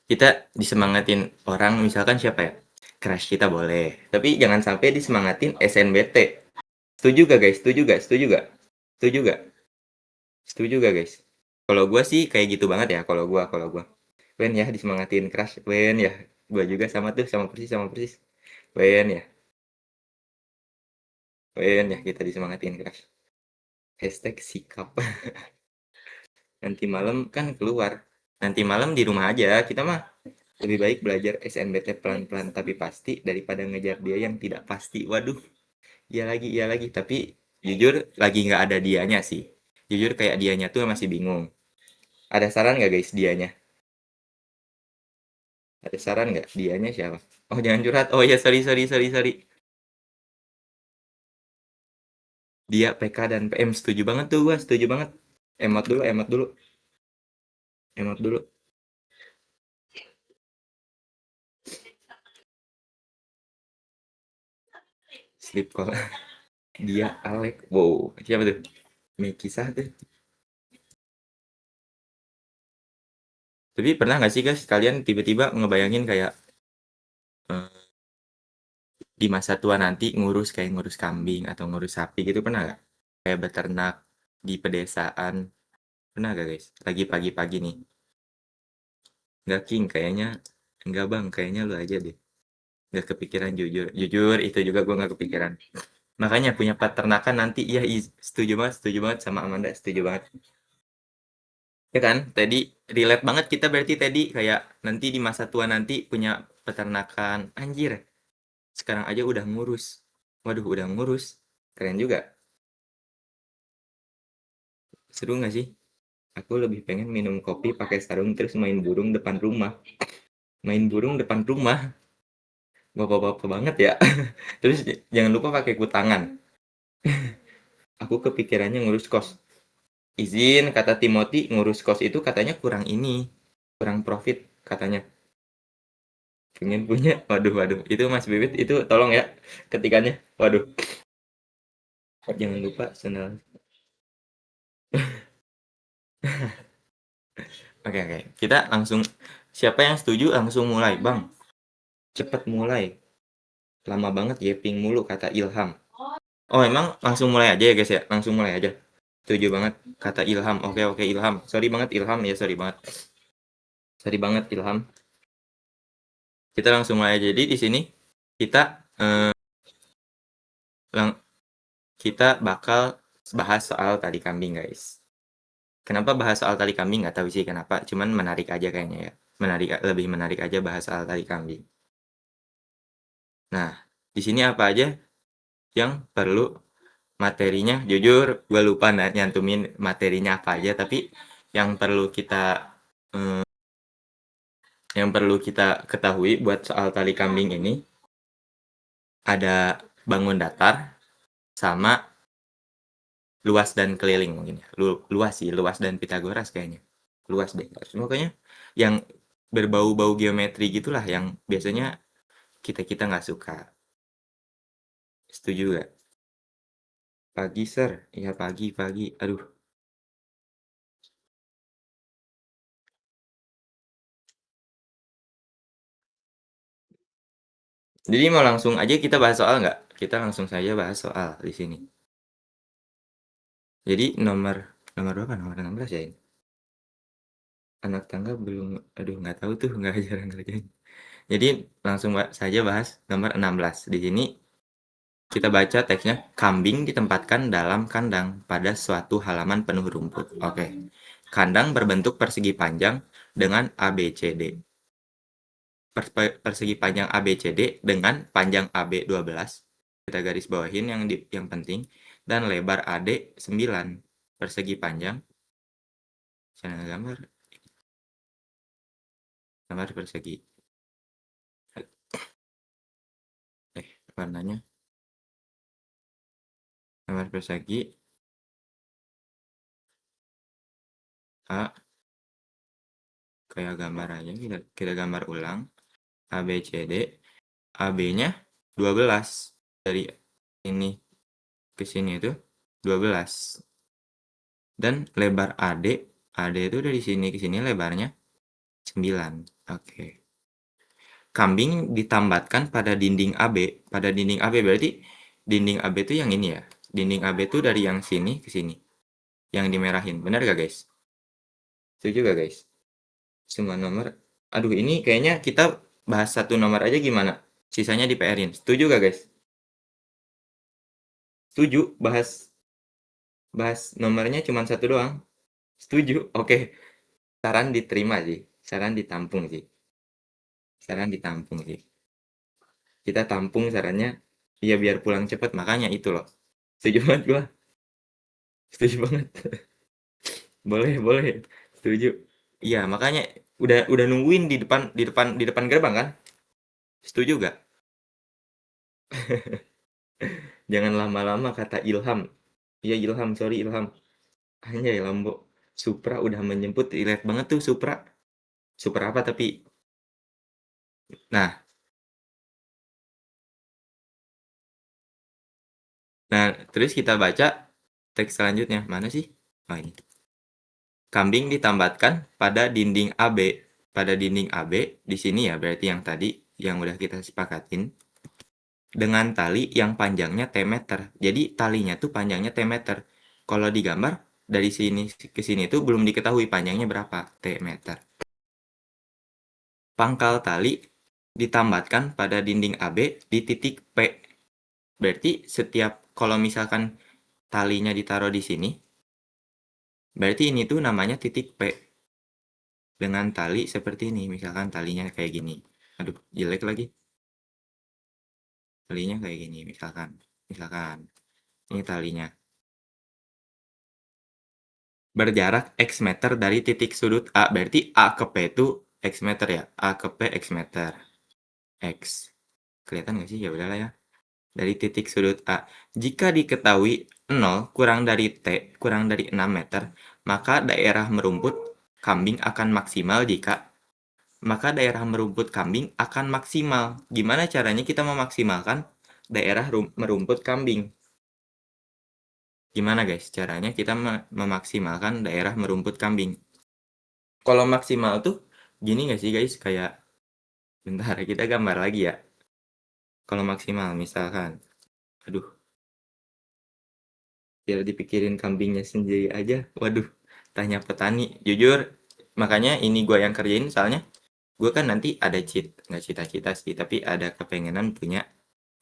Kita disemangatin orang misalkan siapa ya, crush kita boleh, tapi jangan sampai disemangatin SNBT. Setuju gak guys? Setuju gak? Setuju gak? Setuju gak? Setuju gak guys? Kalau gua sih kayak gitu banget ya, kalau gua. Wen ya disemangatin crush, Wen ya. Gua juga sama tuh, sama persis. Wen ya, Wen ya kita disemangatin crush. Hashtag sikap. Nanti malam kan keluar. Nanti malam di rumah aja. Kita mah lebih baik belajar SNBT pelan-pelan tapi pasti daripada ngejar dia yang tidak pasti. Waduh, iya lagi. Tapi jujur lagi nggak ada dianya sih. Jujur kayak dianya tuh masih bingung. Ada saran nggak guys dianya? Ada saran nggak dianya siapa? Oh jangan curhat. Oh ya sorry. Dia PK dan PM setuju banget tuh gua, setuju banget. Emot dulu. Sleep call. Dia Alek. Wow, siapa tuh? Kisah tuh. Tapi pernah nggak sih guys kalian tiba-tiba ngebayangin kayak eh, di masa tua nanti kayak ngurus kambing atau ngurus sapi gitu pernah nggak? Kayak beternak di pedesaan. Pernah gak guys? Lagi pagi-pagi nih. Nggak King, kayaknya enggak bang, kayaknya lu aja deh. Nggak kepikiran jujur. Jujur itu juga gue nggak kepikiran. Makanya punya peternakan nanti iya setuju banget sama Amanda, setuju banget. Ya kan? Tadi relate banget kita berarti tadi kayak nanti di masa tua nanti punya peternakan. Anjir, sekarang aja udah ngurus. Waduh, udah ngurus. Keren juga. Seru nggak sih? Aku lebih pengen minum kopi pakai sarung terus main burung depan rumah. Main burung depan rumah. Bapak-bapak banget ya. Terus jangan lupa pakai kutangan. Aku kepikirannya ngurus kos. Izin, kata Timothy, ngurus kos itu katanya kurang ini. Kurang profit katanya. Pengen punya. Waduh. Itu Mas Bibit, itu tolong ya ketikannya. Waduh. Jangan lupa sendal. Oke. Kita langsung, siapa yang setuju langsung mulai. Bang, cepet mulai. Lama banget yaping mulu kata Ilham. Oh emang langsung mulai aja ya guys ya? Langsung mulai aja. Setuju banget kata Ilham. Oke Ilham. Sorry banget Ilham ya, sorry banget. Sorry banget Ilham. Kita langsung mulai aja. Jadi di sini kita eh, lang- kita bakal bahas soal tali kambing guys. Kenapa bahas soal tali kambing? Nggak tahu sih kenapa. Cuman menarik aja kayaknya ya. Lebih menarik aja bahas soal tali kambing. Nah, di sini apa aja yang perlu materinya? Jujur, gue lupa nyantumin materinya apa aja. Tapi yang perlu kita eh, ketahui buat soal tali kambing ini ada bangun datar sama luas dan keliling mungkin ya. Luas sih, luas dan Pitagoras kayaknya. Luas deh. Pokoknya yang berbau-bau geometri gitulah yang biasanya kita nggak suka. Setuju gak? Pagi sir, iya pagi. Aduh, jadi mau langsung aja kita bahas soal nggak? Kita langsung saja bahas soal di sini. Jadi nomor nomor berapa? Nomor 16 ya ini. Anak tangga belum, aduh nggak tahu tuh nggak jarang kerjain. Jadi langsung saja bahas nomor 16. Di sini kita baca teksnya, kambing ditempatkan dalam kandang pada suatu halaman penuh rumput. Oke. Kandang berbentuk persegi panjang dengan ABCD. Persegi panjang ABCD dengan panjang AB 12. Kita garis bawahin yang penting dan lebar AD 9. Persegi panjang. Saya gambar persegi. Warnanya gambar persegi A, kayak gambar aja, kita gambar ulang. ABCD, AB-nya 12 dari ini ke sini itu 12. Dan lebar AD itu dari sini ke sini lebarnya 9. Oke. Kambing ditambatkan pada dinding AB. Pada dinding AB berarti dinding AB itu yang ini ya. Dinding AB itu dari yang sini ke sini. Yang dimerahin. Benar gak guys? Setuju gak guys? Semua nomor. Aduh ini kayaknya kita bahas satu nomor aja gimana? Sisanya di PR-in. Setuju gak guys? Setuju. Bahas nomornya cuma satu doang. Setuju. Oke. Saran diterima sih. Saran ditampung sih. Saran ditampung sih. Kita tampung sarannya. Ya biar pulang cepet. Makanya itu loh. Setuju banget gua. Setuju banget. Boleh, boleh. Setuju. Iya, makanya udah nungguin di depan gerbang kan? Setuju gak? Jangan lama-lama kata Ilham. Iya Ilham, sorry Ilham. Anjay Lambo. Supra udah menjemput, relate banget tuh Supra. Supra apa tapi? Nah, nah terus kita baca teks selanjutnya. Mana sih? Oh ini. Kambing ditambatkan pada dinding AB. Pada dinding AB di sini ya berarti yang tadi yang udah kita sepakatin dengan tali yang panjangnya T meter. Jadi talinya tuh panjangnya T meter. Kalau digambar dari sini ke sini tuh belum diketahui panjangnya berapa T meter. Pangkal tali ditambatkan pada dinding AB di titik P. Berarti setiap kalau misalkan talinya ditaruh di sini, berarti ini tuh namanya titik P. Dengan tali seperti ini, misalkan talinya kayak gini. Aduh, jelek lagi. Talinya kayak gini, misalkan. Misalkan ini talinya. Berjarak X meter dari titik sudut A. Berarti A ke P itu X meter ya. A ke P X meter. X. Kelihatan nggak sih? Ya udahlah ya. Dari titik sudut A. Jika diketahui 0 kurang dari T kurang dari 6 meter, maka daerah merumput kambing akan maksimal Gimana caranya kita memaksimalkan daerah merumput kambing? Gimana guys caranya kita memaksimalkan daerah merumput kambing? Kalau maksimal tuh gini nggak sih guys? Kayak bentar kita gambar lagi ya. Kalau maksimal misalkan, aduh, biar dipikirin kambingnya sendiri aja. Waduh, tanya petani. Jujur, makanya ini gue yang kerjain soalnya gue kan nanti ada nggak cita-cita sih, tapi ada kepengenan punya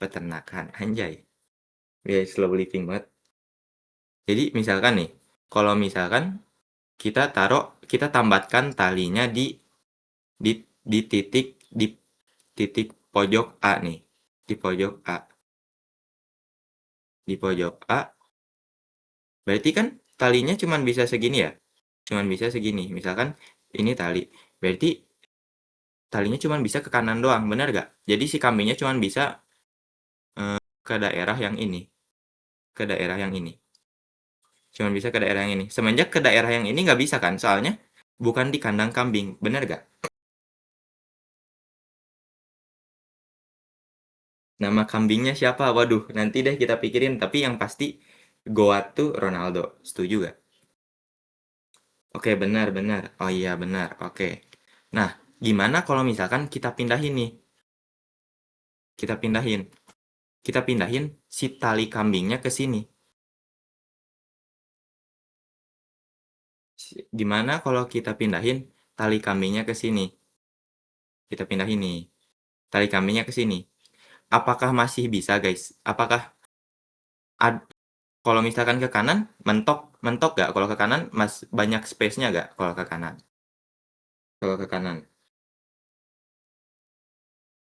peternakan. Anjay, ya slow living banget. Jadi misalkan nih, kalau misalkan kita tambatkan talinya di titik pojok A nih, di pojok A, di pojok A, berarti kan talinya cuma bisa segini ya, cuma bisa segini. Misalkan ini tali, berarti talinya cuma bisa ke kanan doang, benar gak? Jadi si kambingnya cuma bisa ke daerah yang ini, ke daerah yang ini, cuma bisa ke daerah yang ini. Semenjak ke daerah yang ini nggak bisa kan, soalnya bukan di kandang kambing, benar gak? Nama kambingnya siapa? Waduh, nanti deh kita pikirin. Tapi yang pasti Goat tuh Ronaldo. Setuju gak? Oke, benar-benar. Oh iya, benar. Oke. Nah, gimana kalau misalkan kita pindahin nih? Kita pindahin. Kita pindahin si tali kambingnya ke sini. Gimana kalau kita pindahin tali kambingnya ke sini? Kita pindahin nih. Tali kambingnya ke sini. Apakah masih bisa, guys? Apakah kalau misalkan ke kanan, mentok gak? Kalau ke kanan, banyak space-nya gak? Kalau ke kanan. Kalau ke kanan.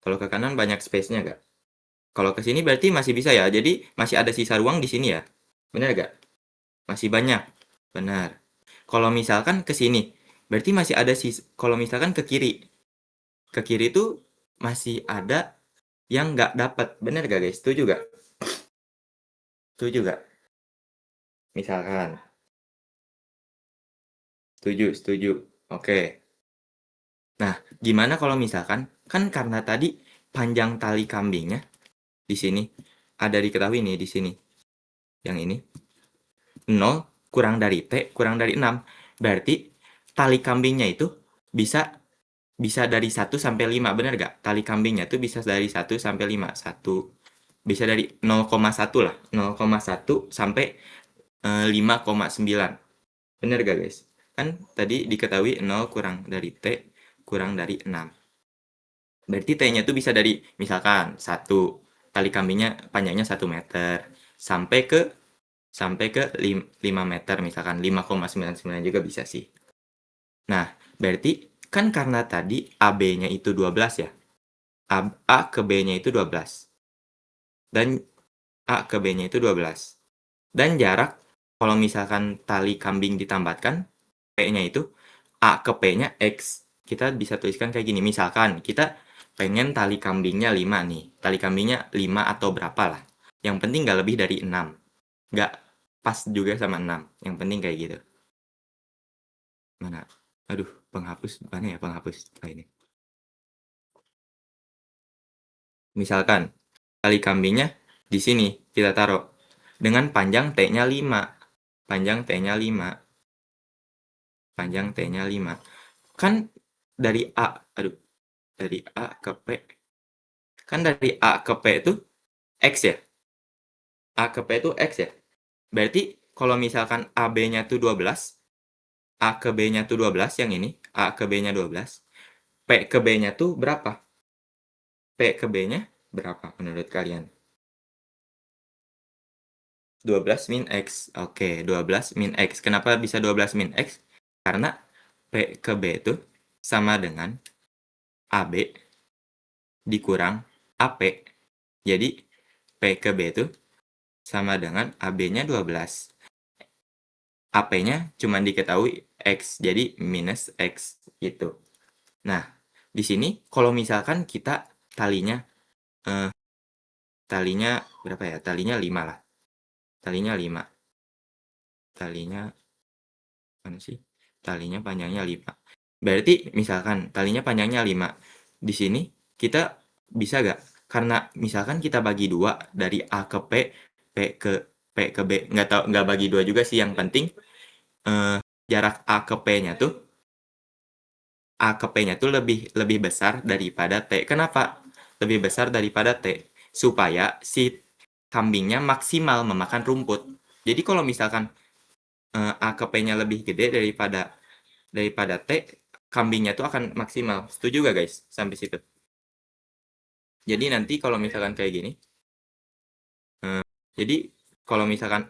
Kalau ke kanan banyak space-nya gak? Kalau ke sini berarti masih bisa ya. Jadi masih ada sisa ruang di sini ya. Benar gak? Masih banyak. Benar. Kalau misalkan ke sini, berarti masih ada sisa. Kalau misalkan ke kiri, ke kiri tuh masih ada yang nggak dapat. Benar gak guys? Setuju gak? Setuju gak? Misalkan. Setuju, setuju. Oke. Nah, gimana kalau misalkan kan karena tadi panjang tali kambingnya di sini ada diketahui nih di sini. Yang ini 0 kurang dari T kurang dari 6. Berarti tali kambingnya itu bisa bisa dari 1 sampai 5, bener gak? Tali kambingnya tuh bisa dari 1 sampai 5. 1, bisa dari 0,1 lah, 0,1 sampai 5,9. Bener gak guys? Kan tadi diketahui 0 kurang dari T kurang dari 6. Berarti T-nya tuh bisa dari misalkan 1, tali kambingnya panjangnya 1 meter, sampai ke 5 meter, misalkan 5,99 juga bisa sih. Nah, berarti kan karena tadi AB-nya itu 12 ya. A ke B-nya itu 12. Dan A ke B-nya itu 12. Dan jarak kalau misalkan tali kambing ditambatkan, P-nya itu A ke P-nya X. Kita bisa tuliskan kayak gini. Misalkan kita pengen tali kambingnya 5 nih. Tali kambingnya 5 atau berapa lah. Yang penting nggak lebih dari 6. Nggak pas juga sama 6. Yang penting kayak gitu. Mana? Aduh, penghapus. Mana ya penghapus? Ini. Misalkan tali kambingnya di sini kita taruh dengan panjang T-nya 5. Panjang T-nya 5. Panjang T-nya 5. Kan dari A, aduh, dari A ke P. Kan dari A ke P itu X ya. A ke P itu X ya. Berarti kalau misalkan AB-nya tuh 12, A ke B-nya tuh 12 yang ini, A ke B-nya 12, P ke B-nya tuh berapa? P ke B-nya berapa menurut kalian? 12 min X. Oke, 12 min X. Kenapa bisa 12 min X? Karena P ke B itu sama dengan AB dikurang AP. Jadi P ke B itu sama dengan AB-nya 12. AP-nya cuma diketahui X, jadi minus X gitu. Nah, di sini kalau misalkan kita talinya eh, talinya berapa ya? Talinya 5 lah. Talinya 5. Talinya mana sih? Talinya panjangnya 5. Berarti misalkan talinya panjangnya 5. Di sini kita bisa gak? Karena misalkan kita bagi 2 dari A ke P, P ke B. Nggak bagi 2 juga sih, yang penting jarak A ke P-nya tuh A ke P-nya tuh lebih besar daripada T. Kenapa? Lebih besar daripada T. Supaya si kambingnya maksimal memakan rumput. Jadi kalau misalkan A ke P-nya lebih gede daripada T, kambingnya tuh akan maksimal. Setuju gak guys? Sampai situ. Jadi nanti kalau misalkan kayak gini, jadi kalau misalkan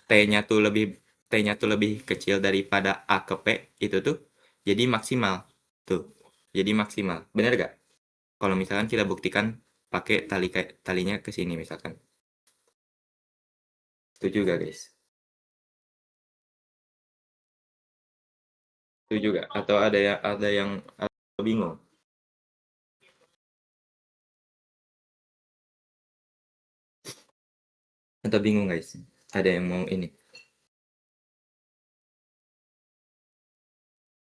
T-nya tuh lebih kecil daripada A ke P, itu tuh jadi maksimal. Tuh. Jadi maksimal. Bener gak? Kalau misalkan kita buktikan pakai talinya ke sini misalkan. Setuju gak guys? Setuju gak? Atau ada yang bingung? Atau bingung guys? Ada yang mau ini?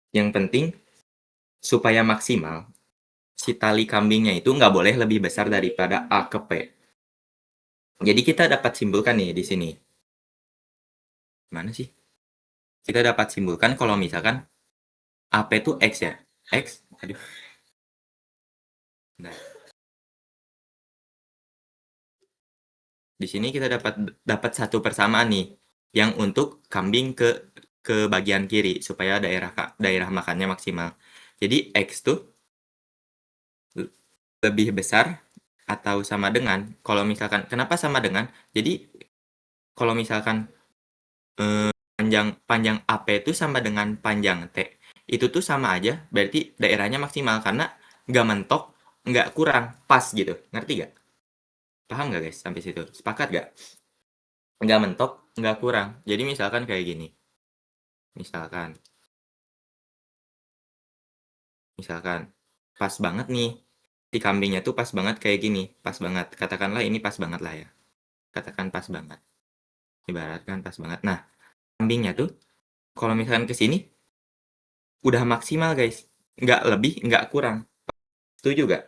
Yang penting supaya maksimal, si tali kambingnya itu nggak boleh lebih besar daripada A ke P. Jadi kita dapat simpulkan nih di sini. Mana sih? Kita dapat simpulkan kalau misalkan AP itu X ya. X, aduh. Nah, di sini kita dapat satu persamaan nih, yang untuk kambing ke bagian kiri supaya daerah makannya maksimal. Jadi X tuh lebih besar atau sama dengan, kalau misalkan kenapa sama dengan? Jadi kalau misalkan panjang AP itu sama dengan panjang T, itu tuh sama aja, berarti daerahnya maksimal karena nggak mentok, nggak kurang, pas gitu. Ngerti nggak? Paham nggak guys sampai situ? Sepakat nggak? Nggak mentok, nggak kurang. Jadi misalkan kayak gini. Misalkan, misalkan pas banget nih. Si kambingnya tuh pas banget kayak gini. Pas banget. Katakanlah ini pas banget lah ya. Katakan pas banget. Ibaratkan pas banget. Nah, kambingnya tuh kalau misalkan ke sini udah maksimal guys. Nggak lebih, nggak kurang. Setuju gak?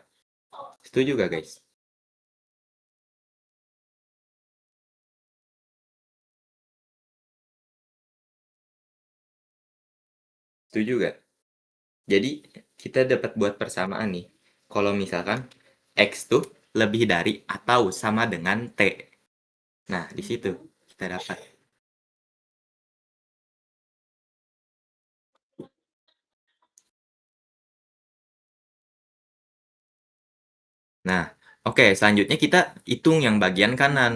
Setuju gak guys? Setuju gak? Jadi kita dapat buat persamaan nih. Kalau misalkan X tuh lebih dari atau sama dengan T. Nah, di situ kita dapat. Nah, oke, selanjutnya kita hitung yang bagian kanan.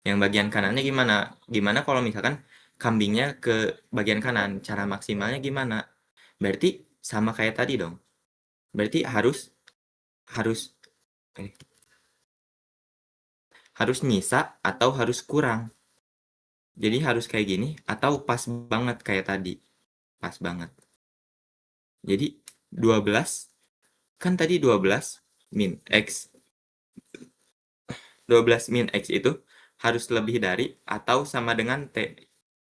Yang bagian kanannya gimana? Gimana kalau misalkan kambingnya ke bagian kanan? Cara maksimalnya gimana? Berarti sama kayak tadi dong. Berarti harus harus eh, harus nyisa atau harus kurang. Jadi harus kayak gini atau pas banget kayak tadi. Pas banget. Jadi 12 kan tadi 12 min X. 12 min X itu harus lebih dari atau sama dengan T.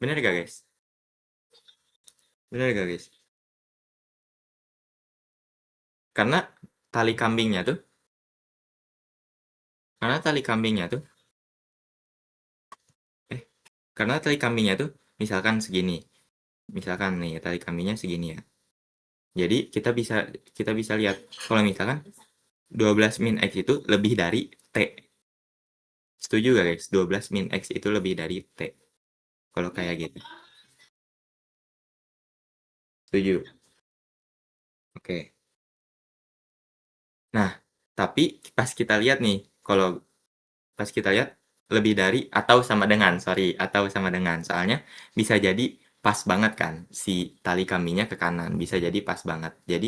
Bener gak guys? Bener gak guys? Karena tali kambingnya tuh, karena tali kambingnya tuh, eh, karena tali kambingnya tuh, misalkan segini, misalkan nih tali kambingnya segini ya. Jadi kita bisa lihat kalau misalkan 12 min X itu lebih dari T. Setuju gak guys? 12 min X itu lebih dari T. Kalau kayak gitu. Setuju. Oke. Nah, tapi pas kita lihat nih, kalau pas kita lihat lebih dari atau sama dengan, sorry, atau sama dengan. Soalnya bisa jadi pas banget kan si tali kambingnya ke kanan, bisa jadi pas banget. Jadi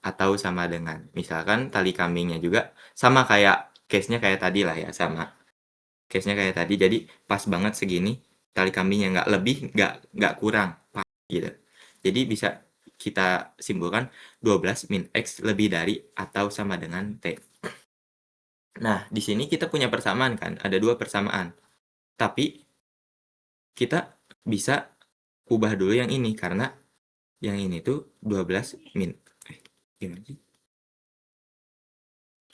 atau sama dengan. Misalkan tali kambingnya juga sama kayak case-nya kayak tadi lah ya, sama. Case-nya kayak tadi, jadi pas banget segini, tali kambingnya nggak lebih, nggak kurang, pas gitu. Jadi bisa kita simpulkan 12 min X lebih dari atau sama dengan T. Nah, di sini kita punya persamaan kan, ada dua persamaan. Tapi kita bisa ubah dulu yang ini karena yang ini tuh 12 min. Gimana sih?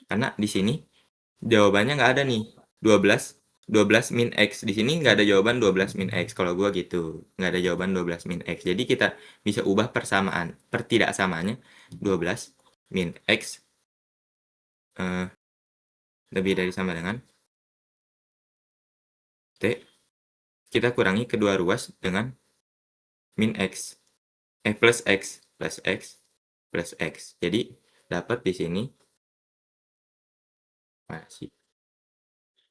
Karena di sini jawabannya nggak ada nih. 12 12 min X. Di sini nggak ada jawaban 12 min X. Kalau gua gitu. Nggak ada jawaban 12 min X. Jadi kita bisa ubah persamaan. Pertidaksamaannya 12 min X eh, lebih dari sama dengan T. Kita kurangi kedua ruas dengan min X. Plus X. Plus X. Plus X. Jadi dapat di sini masih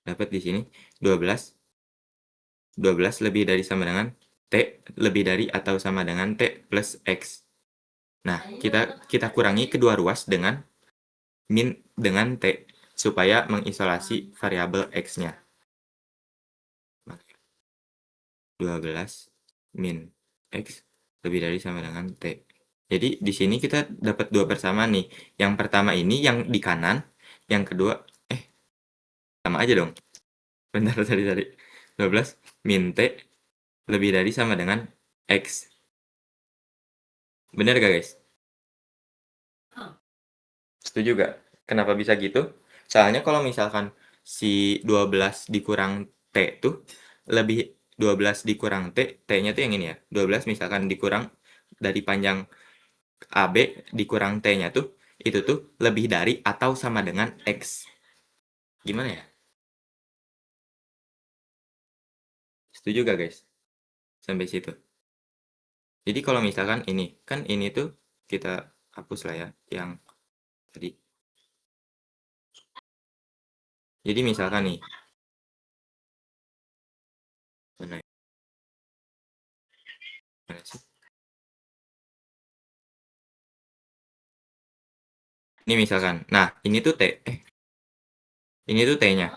dapat di sini 12 12 lebih dari sama dengan T lebih dari atau sama dengan T plus X. Nah, kita kurangi kedua ruas dengan min dengan T supaya mengisolasi variabel X-nya. 12 min X lebih dari sama dengan T. Jadi di sini kita dapat dua persamaan nih. Yang pertama ini yang di kanan, yang kedua sama aja dong. Bentar tadi. 12 min T lebih dari sama dengan X. Bener gak guys? Setuju gak? Kenapa bisa gitu? Soalnya kalau misalkan si 12 dikurang T tuh lebih 12 dikurang T, T-nya tuh yang ini ya. 12 misalkan dikurang dari panjang AB dikurang T-nya tuh itu tuh lebih dari atau sama dengan X. Gimana ya? Setuju gak guys? Sampai situ. Jadi kalau misalkan ini, kan ini tuh kita hapus lah ya yang tadi. Jadi misalkan nih, mana, mana sih? Ini misalkan, nah ini tuh T, ini tuh T-nya.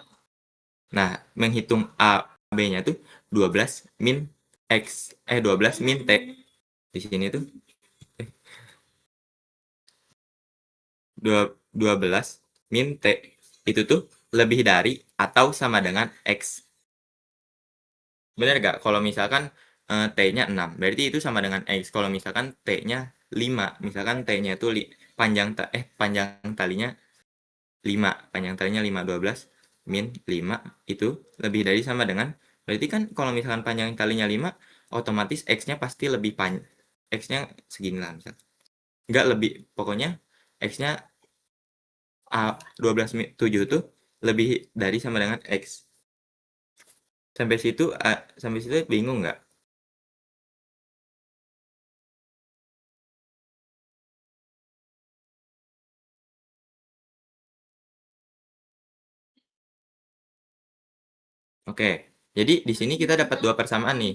Nah, menghitung A, B-nya tuh 12 min X, 12 min T. Di sini tuh eh, 12 min T. Itu tuh lebih dari atau sama dengan X. Bener gak? Kalau misalkan T-nya 6, berarti itu sama dengan X. Kalau misalkan T-nya 5, misalkan T-nya tuh panjang talinya 5, panjang talinya 5, 12 min 5 itu lebih dari sama dengan, berarti kan kalau misalkan panjang talinya 5, otomatis X-nya pasti lebih panjang. X-nya segini lah misalkan. Enggak lebih, pokoknya X-nya 7 tuh lebih dari sama dengan X. Sampai situ bingung nggak? Oke, jadi di sini kita dapat dua persamaan nih.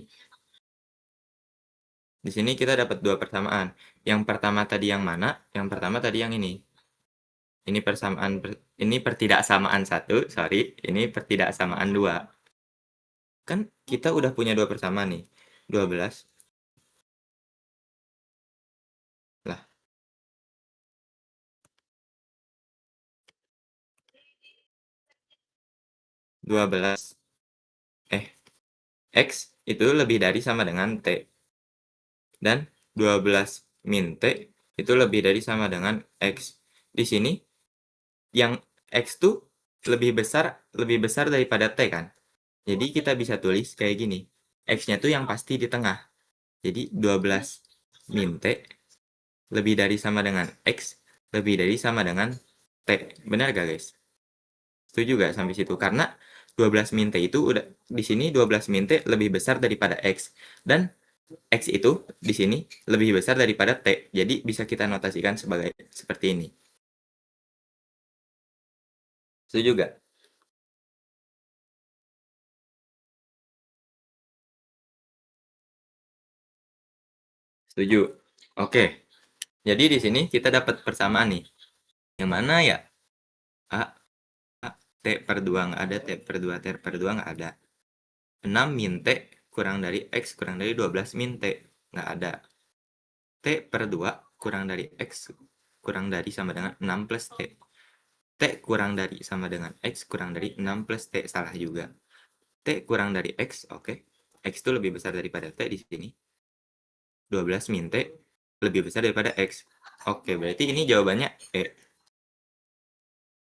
Di sini kita dapat dua persamaan. Yang pertama tadi yang mana? Yang pertama tadi yang ini. Ini pertidaksamaan satu, sorry. Ini pertidaksamaan dua. Kan kita udah punya dua persamaan nih. 12 lah. 12 X itu lebih dari sama dengan T. Dan 12 min T itu lebih dari sama dengan X. Di sini yang X tuh lebih besar daripada T kan. Jadi kita bisa tulis kayak gini. X-nya tuh yang pasti di tengah. Jadi 12 min T lebih dari sama dengan X lebih dari sama dengan T. Benar gak guys? Setuju gak sampai situ? Karena 12 min T itu udah di sini 12 min T lebih besar daripada X. Dan X itu di sini lebih besar daripada T. Jadi bisa kita notasikan sebagai seperti ini. Setuju gak? Setuju. Oke. Jadi di sini kita dapat persamaan nih. Yang mana ya? A, A T per 2 nggak ada, T per 2, T per 2 nggak ada. 6 min T kurang dari X kurang dari 12 min T. Nggak ada. T per 2 kurang dari X kurang dari sama dengan 6 plus T. T kurang dari sama dengan X kurang dari 6 plus T. Salah juga. T kurang dari X, oke. X itu lebih besar daripada T di sini. 12 min T lebih besar daripada X. Oke, berarti ini jawabannya E.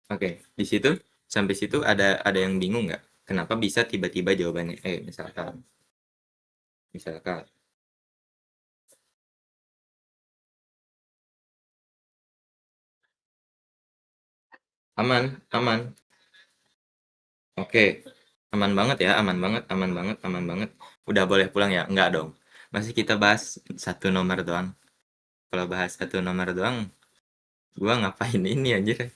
Oke, di situ sampai situ ada yang bingung nggak? Kenapa bisa tiba-tiba jawabannya E misalkan aman, aman. Oke, aman banget ya, aman banget, aman banget, aman banget. Udah boleh pulang ya? Enggak dong. Masih kita bahas satu nomor doang. Kalau bahas satu nomor doang, gua ngapain ini anjir?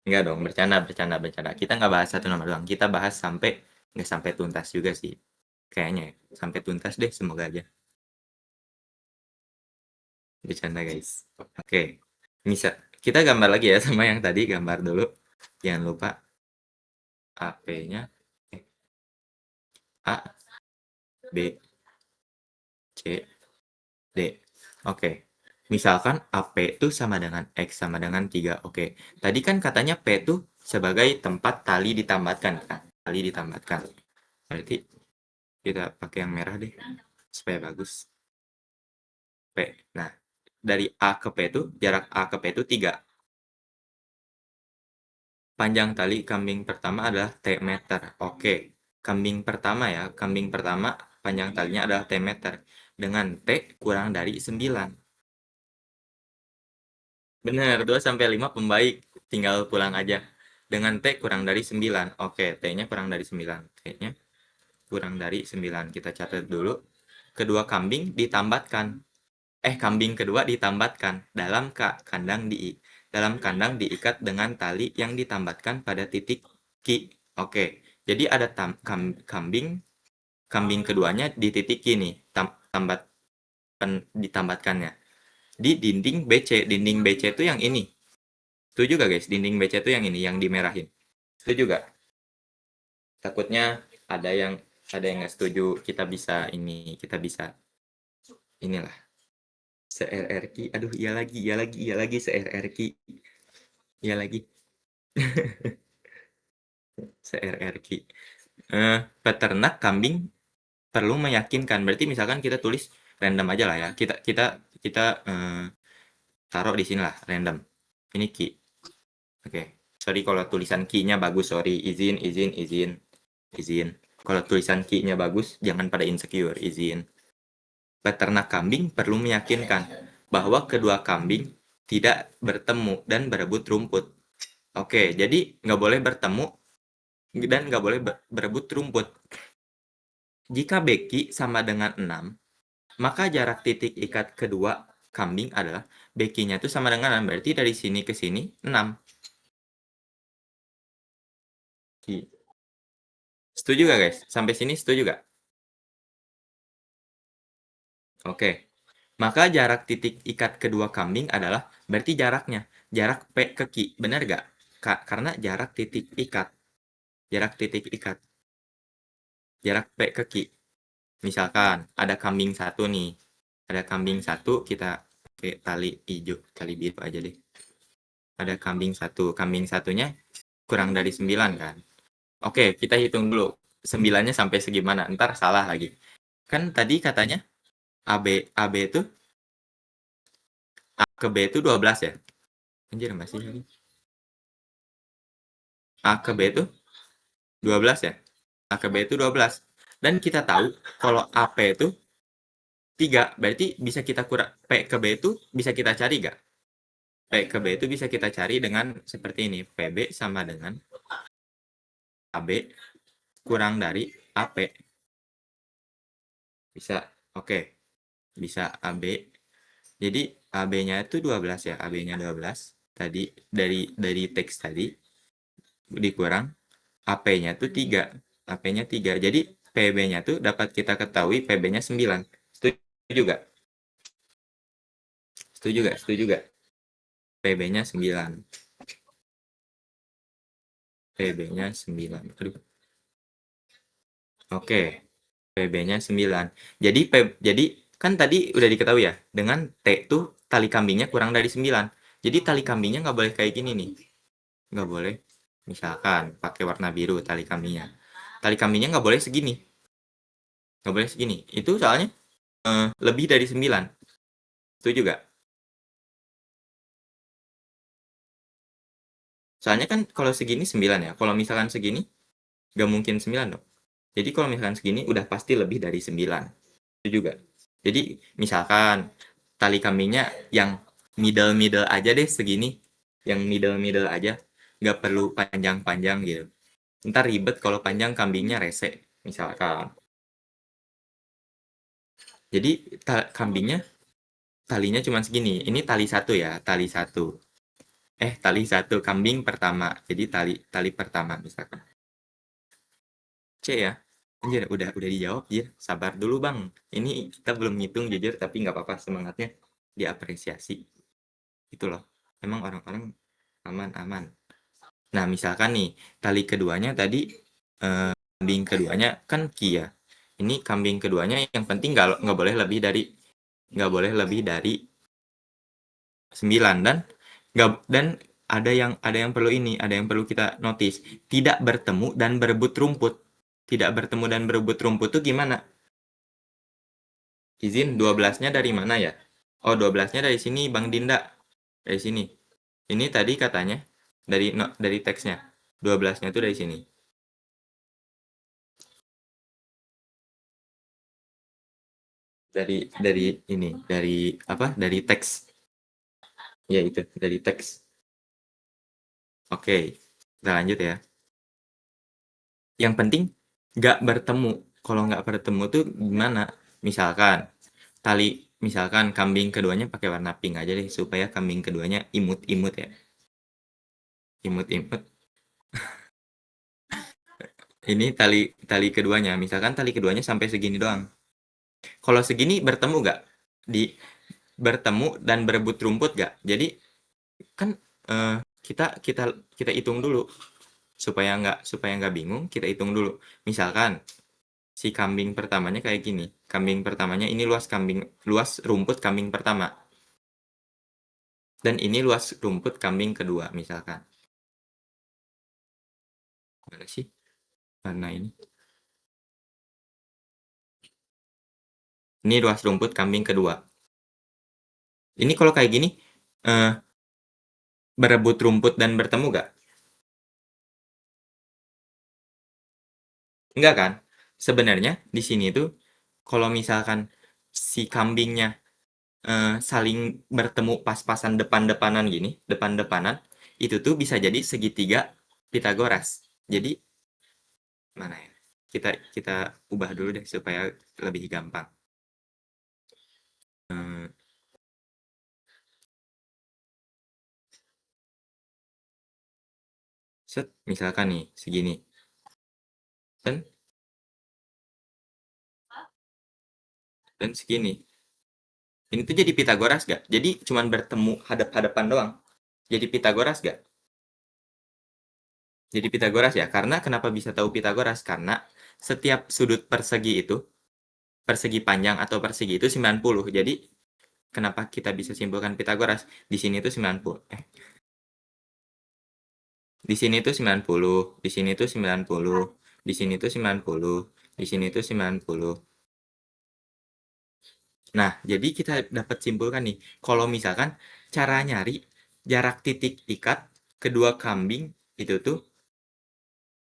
Enggak dong, bercanda, bercanda, bercanda. Kita nggak bahas satu nomor doang. Kita bahas nggak sampai tuntas juga sih. Kayaknya ya. Sampai tuntas deh, semoga aja. Bercanda guys. Oke, bisa. Kita gambar lagi ya sama yang tadi, gambar dulu. Jangan lupa AP-nya A, B, C, D. Oke. Misalkan AP itu sama dengan X sama dengan 3. Oke. Tadi kan katanya P itu sebagai tempat tali ditambatkan kan? Tali ditambatkan. Berarti kita pakai yang merah deh supaya bagus. P. Nah, dari A ke P itu jarak A ke P itu 3. Panjang tali kambing pertama adalah T meter. Oke. Kambing pertama ya, kambing pertama panjang talinya adalah T meter dengan T kurang dari 9. Benar, 2 sampai 5 pembaik. Tinggal pulang aja. Dengan T kurang dari 9. Oke, T-nya kurang dari 9. T-nya kurang dari 9. Kita catat dulu. Kedua kambing ditambatkan. Kambing kedua ditambatkan dalam kandang diikat dengan tali yang ditambatkan pada titik Q. Oke. Jadi ada kambing keduanya di titik Q nih, ditambatkannya di dinding BC. Dinding BC itu yang ini. Setuju gak guys? Dinding BC itu yang ini, yang dimerahin. Setuju gak? Takutnya ada yang nggak setuju. Kita bisa inilah se-RRQ. Aduh, iya lagi se-RRQ. Iya lagi se-RRQ. Peternak kambing perlu meyakinkan. Berarti misalkan kita tulis random aja lah ya. Kita taruh di sini lah random. Ini key. Oke. Sorry kalau tulisan key-nya bagus, sorry. Izin. Kalau tulisan key-nya bagus, jangan pada insecure, izin. Peternak kambing perlu meyakinkan bahwa kedua kambing tidak bertemu dan berebut rumput. Oke, jadi nggak boleh bertemu dan nggak boleh berebut rumput. Jika beki sama dengan 6, maka jarak titik ikat kedua kambing adalah bekinya itu sama dengan 6. Berarti dari sini ke sini 6. Setuju gak guys? Sampai sini setuju gak? Oke. Maka jarak titik ikat kedua kambing adalah berarti jaraknya. Jarak P ke Q. Benar gak? Karena jarak titik ikat. Jarak titik ikat. Jarak P ke Q. Misalkan ada kambing satu nih. Ada kambing satu, kita pakai tali hijau, tali biru aja deh. Ada kambing satu. Kambing satunya kurang dari 9 kan? Oke, kita hitung dulu. 9-nya sampai segimana? Ntar salah lagi. Kan tadi katanya AB itu A ke B itu 12 ya? Anjir masih lagi. A ke B itu 12 ya? A ke B itu 12. Dan kita tahu kalau AP itu 3. Berarti bisa kita kurang P ke B itu bisa kita cari gak? P ke B itu bisa kita cari dengan seperti ini. PB sama dengan AB kurang dari AP. Bisa. Oke. Bisa AB. Jadi AB-nya itu 12 ya. AB-nya 12. Tadi dari teks tadi dikurang AP-nya tuh 3. AP-nya 3. Jadi PB-nya tuh dapat kita ketahui PB-nya 9. Setuju gak? Setuju gak? Setuju gak? PB-nya 9. PB-nya 9. Aduh. Oke. PB-nya 9. Jadi kan tadi udah diketahui ya, dengan T tuh tali kambingnya kurang dari 9. Jadi tali kambingnya nggak boleh kayak gini nih. Nggak boleh. Misalkan pakai warna biru tali kambingnya. Tali kambingnya nggak boleh segini. Nggak boleh segini. Itu soalnya lebih dari 9. Setuju gak? Soalnya kan kalau segini 9 ya. Kalau misalkan segini, nggak mungkin 9 dong. Jadi kalau misalkan segini, udah pasti lebih dari 9. Itu juga. Jadi misalkan tali kambingnya yang middle-middle aja deh segini. Yang middle-middle aja. Nggak perlu panjang-panjang gitu. Ntar ribet kalau panjang kambingnya rese. Misalkan. Jadi kambingnya talinya cuma segini. Ini tali satu ya. Tali satu. Tali satu kambing pertama. Jadi tali pertama misalkan. C ya. Anjir, udah dijawab ya. Sabar dulu bang. Ini kita belum ngitung jujur, tapi nggak apa-apa, semangatnya diapresiasi. Itu loh. Emang orang-orang aman-aman. Nah, misalkan nih, tali keduanya tadi kambing keduanya kan Kia. Ini kambing keduanya yang penting nggak boleh lebih dari 9 dan ada yang perlu kita notice. Tidak bertemu dan berebut rumput. Tidak bertemu dan berebut rumput tuh gimana? Izin 12-nya dari mana ya? Oh, 12-nya dari sini Bang Dinda. Dari sini. Ini tadi katanya dari teksnya. 12-nya tuh dari sini. Dari ini, dari apa? Dari teks. Ya itu, dari teks. Oke. Kita lanjut ya. Yang penting nggak bertemu. Kalau nggak bertemu tuh gimana? Misalkan tali misalkan kambing keduanya pakai warna pink aja deh supaya kambing keduanya imut-imut ya. Imut-imut. Ini tali keduanya, misalkan tali keduanya sampai segini doang. Kalau segini bertemu nggak? Bertemu dan berebut rumput nggak? Jadi kan kita kita kita hitung dulu supaya nggak bingung. Kita hitung dulu. Misalkan si kambing pertamanya kayak gini. Kambing pertamanya ini luas rumput kambing pertama. Dan ini luas rumput kambing kedua misalkan. Mana sih? Mana ini? Ini luas rumput kambing kedua. Ini kalau kayak gini, berebut rumput dan bertemu gak? Enggak kan? Sebenarnya di sini tuh, kalau misalkan si kambingnya saling bertemu pas-pasan depan-depanan gini, depan-depanan, itu tuh bisa jadi segitiga Pitagoras. Jadi mana ya? Kita kita ubah dulu deh supaya lebih gampang. Eh, Set, misalkan nih segini, dan segini. Ini tuh jadi Pitagoras gak? Jadi cuman bertemu hadap-hadapan doang. Jadi Pitagoras gak? Jadi Pitagoras ya. Karena kenapa bisa tahu Pitagoras? Karena setiap sudut persegi itu, persegi panjang atau persegi itu 90. Jadi kenapa kita bisa simpulkan Pitagoras? Di sini tuh 90. Di sini tuh 90, di sini tuh 90, di sini tuh 90, di sini tuh 90. Nah, jadi kita dapat simpulkan nih, kalau misalkan cara nyari jarak titik ikat kedua kambing itu tuh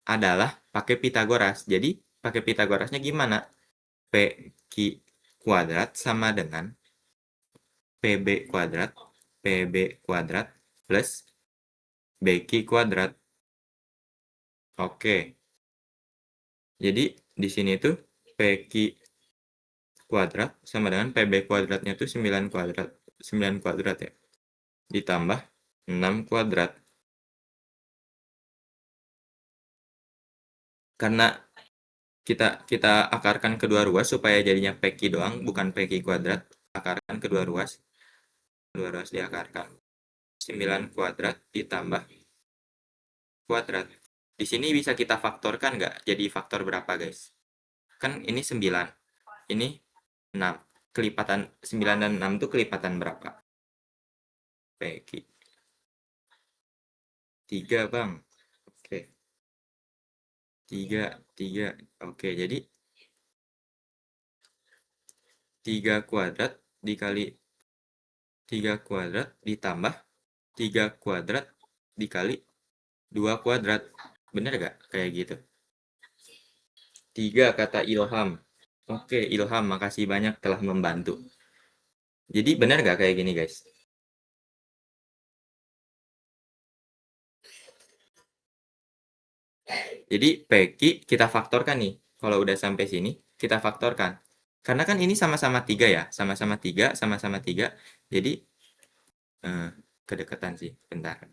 adalah pakai Pitagoras. Jadi, pakai Pitagorasnya gimana? PQ kuadrat sama dengan PB kuadrat, PB kuadrat plus BQ kuadrat. Oke. Jadi, di sini tuh PQ kuadrat sama dengan PB kuadratnya tuh 9 kuadrat. 9 kuadrat ya. Ditambah 6 kuadrat. Karena kita kita akarkan kedua ruas supaya jadinya PQ doang, bukan PQ kuadrat. Akarkan kedua ruas. Kedua ruas diakarkan. 9 kuadrat ditambah kuadrat. Di sini bisa kita faktorkan nggak? Jadi faktor berapa, guys? Kan ini 9. Ini 6. Kelipatan 9 dan 6 itu kelipatan berapa? PQ. 3, Bang. Oke. 3, 3. Oke, jadi 3 kuadrat dikali 3 kuadrat ditambah 3 kuadrat dikali 2 kuadrat. Bener gak? Kayak gitu. 3 kata Ilham. Oke, Ilham, makasih banyak telah membantu. Jadi bener gak kayak gini, guys? Jadi PQ kita faktorkan nih. Kalau udah sampai sini, kita faktorkan. Karena kan ini sama-sama 3 ya. Sama-sama 3, sama-sama 3. Jadi, kedekatan sih. Bentar.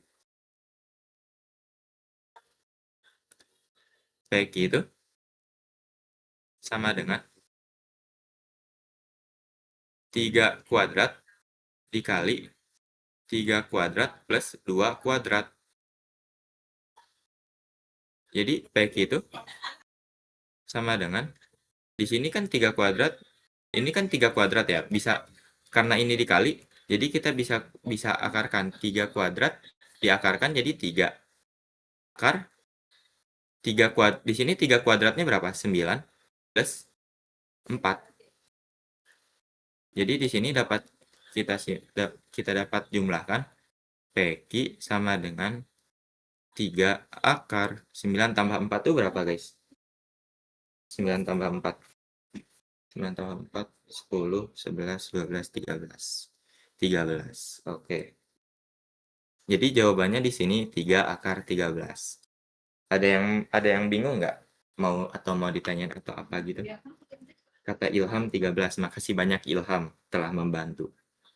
PQ itu sama dengan 3 kuadrat dikali 3 kuadrat plus 2 kuadrat. Jadi PQ itu sama dengan, di sini kan 3 kuadrat, ini kan 3 kuadrat ya. Bisa, karena ini dikali, jadi kita bisa akarkan 3 kuadrat diakarkan jadi 3. Akar 3 kuadrat, di sini 3 kuadratnya berapa? 9 plus 4. Jadi di sini dapat kita dapat jumlahkan PQ sama dengan 3 akar 9 tambah 4 itu berapa, guys? 9 tambah 4. 9 tambah 4, 10, 11, 12, 13. 13. Oke. Jadi jawabannya di sini 3 akar 13. Ada yang bingung nggak? Mau ditanyain atau apa gitu? Kata Ilham 13. Makasih banyak Ilham telah membantu.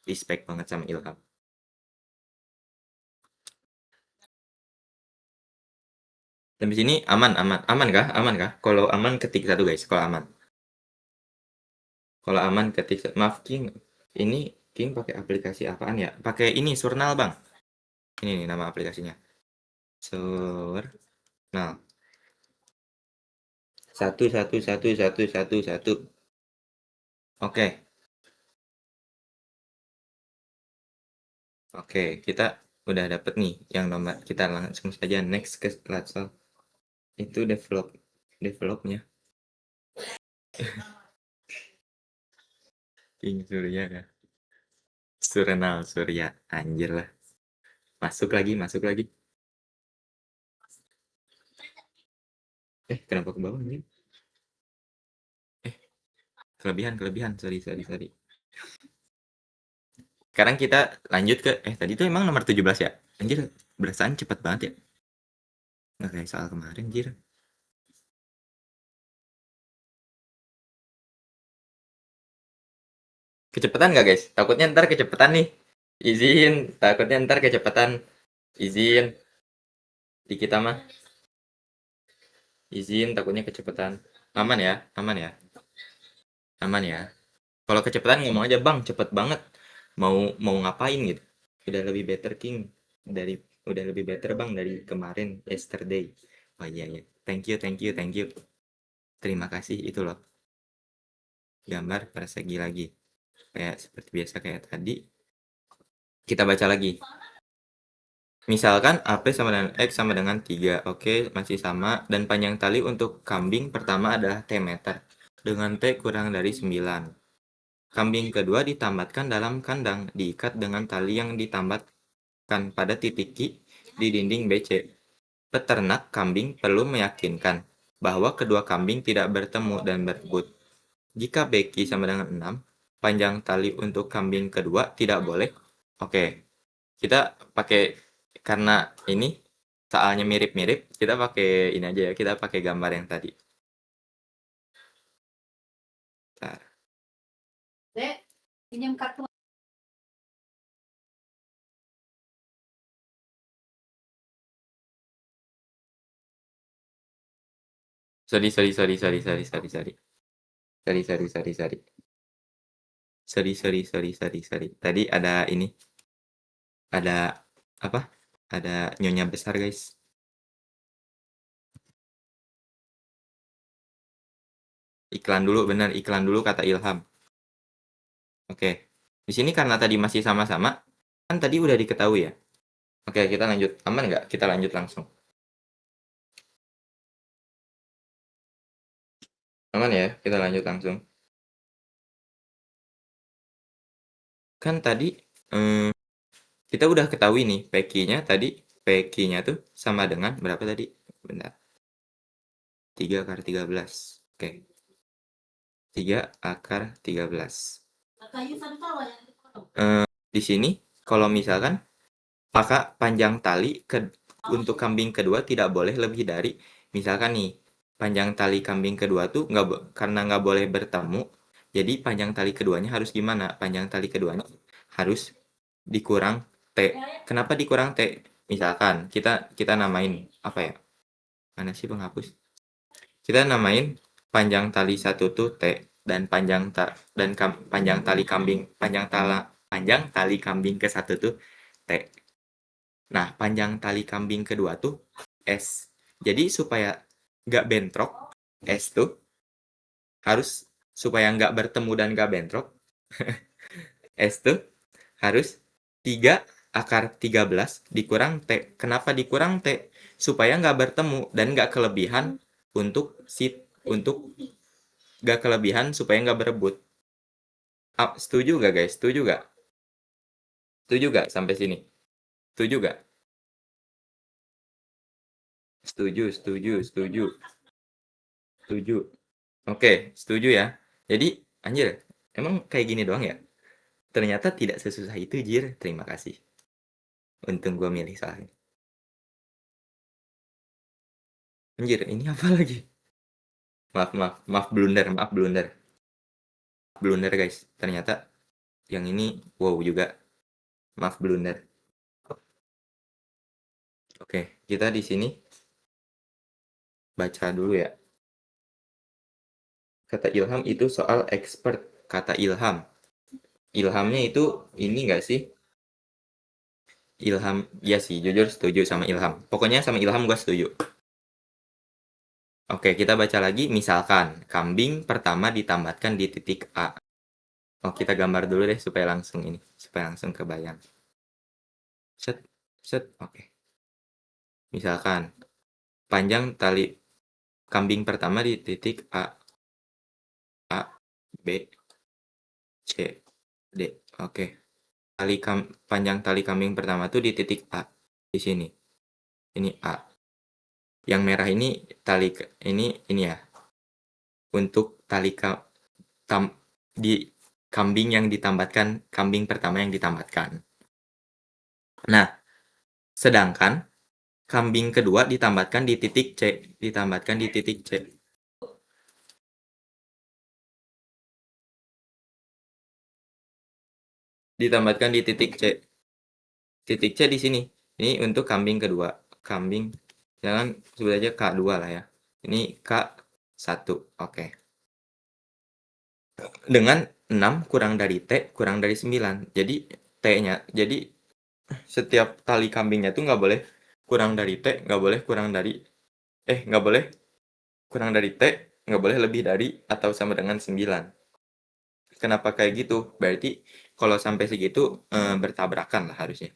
Respect banget sama Ilham. Tapi sini aman, aman. Aman kah? Aman kah? Kalau aman ketik satu, guys. Kalau aman. Kalau aman ketik satu. Maaf, King. Ini King pakai aplikasi apaan ya? Pakai ini, Surnal, Bang. Ini nih nama aplikasinya. Surnal. 1111111. Oke. Oke, kita udah dapet nih yang nomor. Kita langsung saja next ke Latsal. Itu developnya. King Surya kan. Surnal Surya. Anjir lah. Masuk lagi, masuk lagi. Kenapa ke bawah ini? Kelebihan. Sorry. Sekarang kita lanjut ke tadi tuh emang nomor 17 ya? Anjir, berasaan cepet banget ya. Nggak kayak soal kemarin, anjir. Kecepatan nggak guys? Takutnya ntar kecepatan nih. Izin, takutnya ntar kecepatan. Izin, di kita mah. Izin, takutnya kecepatan. Aman ya, aman ya, aman ya. Kalau kecepatan ngomong aja bang, cepet banget. Mau ngapain gitu? Udah lebih better king dari udah lebih better bang dari kemarin yesterday. Oh iya ya, thank you, thank you, thank you. Terima kasih itu loh. Gambar persegi lagi. Kayak seperti biasa kayak tadi. Kita baca lagi. Misalkan AP sama dengan X sama dengan 3. Oke, masih sama. Dan panjang tali untuk kambing pertama adalah T meter. Dengan T kurang dari 9. Kambing kedua ditambatkan dalam kandang. Diikat dengan tali yang ditambatkan pada titik Q di dinding BC. Peternak kambing perlu meyakinkan bahwa kedua kambing tidak bertemu dan berebut. Jika Becky sama dengan 6, panjang tali untuk kambing kedua tidak boleh. Oke, kita pakai karena ini soalnya mirip-mirip, kita pakai ini aja ya, kita pakai gambar yang tadi. Bentar. Dek, pinjam kartu. Sorry. Tadi ada ini, ada apa? Ada nyonya besar guys. Iklan dulu, benar iklan dulu kata Ilham. Oke, di sini karena tadi masih sama-sama, kan tadi udah diketahui ya. Oke, kita lanjut. Aman nggak? Kita lanjut langsung. Aman ya, kita lanjut langsung. Kan tadi kita udah ketahui nih, PQ-nya tuh sama dengan berapa tadi? Bentar. 3 akar 13. Oke. 3 akar 13. Di sini kalau misalkan maka panjang tali untuk kambing kedua tidak boleh lebih dari, misalkan nih panjang tali kambing kedua tuh karena nggak boleh bertemu, jadi panjang tali keduanya harus gimana? Panjang tali keduanya harus dikurang T. Kenapa dikurang T? Misalkan kita namain apa ya? Mana sih penghapus? Kita namain panjang tali satu tuh T dan panjang tali kambing ke satu tuh T. Nah, panjang tali kambing kedua tuh S. Jadi supaya nggak bentrok, S tuh harus supaya nggak bertemu dan nggak bentrok, S tuh harus 3 akar 13 dikurang T. Kenapa dikurang T? Supaya nggak bertemu dan nggak kelebihan untuk nggak kelebihan supaya nggak berebut. Setuju nggak guys? Setuju nggak? Setuju nggak sampai sini? Setuju nggak? Setuju. Oke, setuju ya. Jadi, anjir, emang kayak gini doang ya? Ternyata tidak sesusah itu, Jir. Terima kasih. Untung gue milih soalnya. Anjir, ini apa lagi? Maaf blunder. Blunder guys. Ternyata yang ini wow juga. Maaf blunder. Oke, kita di sini baca dulu ya. Kata Ilham itu soal expert. Kata Ilham. Ilhamnya itu ini enggak sih? Ilham, ya sih, jujur setuju sama Ilham. Pokoknya sama Ilham gue setuju. Oke, kita baca lagi. Misalkan, kambing pertama ditambatkan di titik A. Oh, kita gambar dulu deh supaya langsung kebayang. Set, oke. Misalkan, panjang tali kambing pertama di titik A, B, C, D. Oke. Panjang tali kambing pertama tuh di titik A. Di sini. Ini A. Yang merah ini ini ya. Untuk tali di kambing pertama yang ditambatkan. Nah, sedangkan kambing kedua ditambatkan di titik C. Ditambahkan di titik C. Ditambahkan di titik C. Titik C di sini. Ini untuk kambing kedua. Kambing, jangan sebut aja K2 lah ya. Ini K1. Oke. Dengan 6 kurang dari T kurang dari 9. Jadi T-nya, jadi setiap tali kambingnya tuh nggak boleh kurang dari T, nggak boleh kurang dari, nggak boleh kurang dari T, nggak boleh lebih dari atau sama dengan 9. Kenapa kayak gitu? Berarti kalau sampai segitu bertabrakan lah harusnya.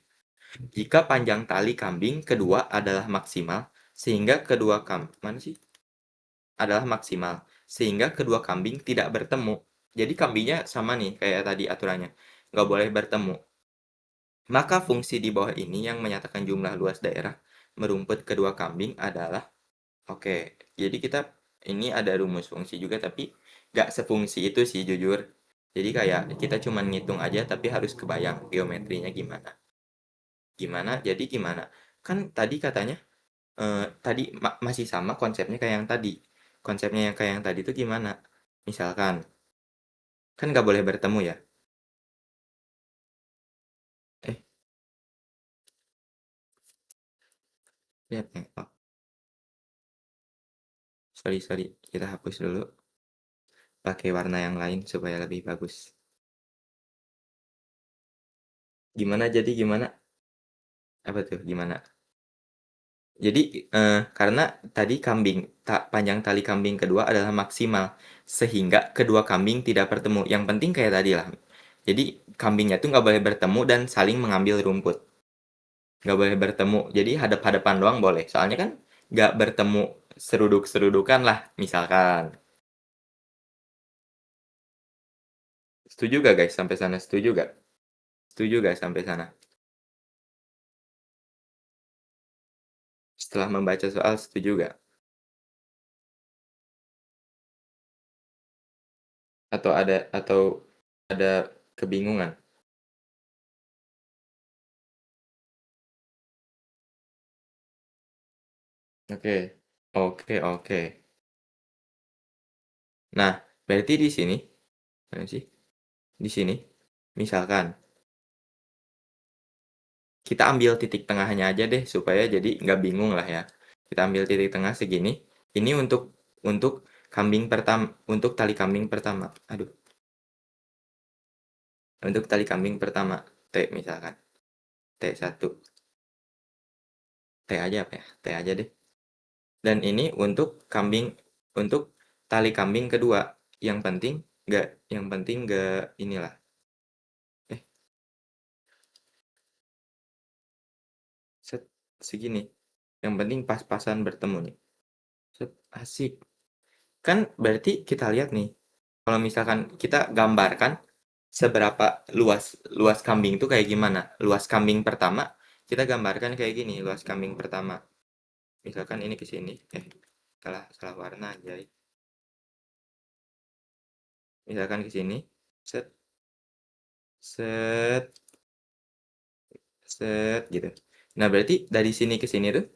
Jika panjang tali kambing kedua adalah maksimal, sehingga kedua kambing tidak bertemu. Jadi kambingnya sama nih kayak tadi aturannya, nggak boleh bertemu. Maka fungsi di bawah ini yang menyatakan jumlah luas daerah merumput kedua kambing adalah, oke, jadi kita ini ada rumus fungsi juga tapi nggak sefungsi itu sih jujur. Jadi kayak kita cuma ngitung aja tapi harus kebayang geometrinya gimana. Jadi gimana? Kan tadi katanya tadi masih sama konsepnya kayak yang tadi. Konsepnya yang kayak yang tadi itu gimana? Misalkan kan nggak boleh bertemu ya. Eh, lihat nih. Oh, sorry. Kita hapus dulu. Pakai warna yang lain supaya lebih bagus. Gimana? Apa tuh? Gimana? Jadi karena tadi panjang tali kambing kedua adalah maksimal sehingga kedua kambing tidak bertemu. Yang penting kayak tadi lah. Jadi kambingnya tuh nggak boleh bertemu dan saling mengambil rumput. Nggak boleh bertemu. Jadi hadap-hadapan doang boleh. Soalnya kan nggak bertemu seruduk-serudukan lah misalkan. Setuju gak guys sampai sana? Setuju gak? Setuju gak sampai sana? Setelah membaca soal setuju gak? Atau ada kebingungan? Oke. Oke. Nah, berarti di sini, mana sih? Di sini, misalkan kita ambil titik tengahnya aja deh supaya jadi nggak bingung lah ya. Kita ambil titik tengah segini. Ini untuk untuk tali kambing pertama. Aduh, untuk tali kambing pertama T misalkan. T1. T aja apa ya? T aja deh. Dan ini untuk tali kambing kedua. Yang penting nggak inilah. Segini. Yang penting pas-pasan bertemu nih. Asik. Kan berarti kita lihat nih. Kalau misalkan kita gambarkan seberapa luas kambing itu kayak gimana. Luas kambing pertama kita gambarkan kayak gini. Luas kambing pertama. Misalkan ini ke sini. Salah warna aja. Misalkan ke sini. Set, set, set gitu. Nah, berarti dari sini ke sini tuh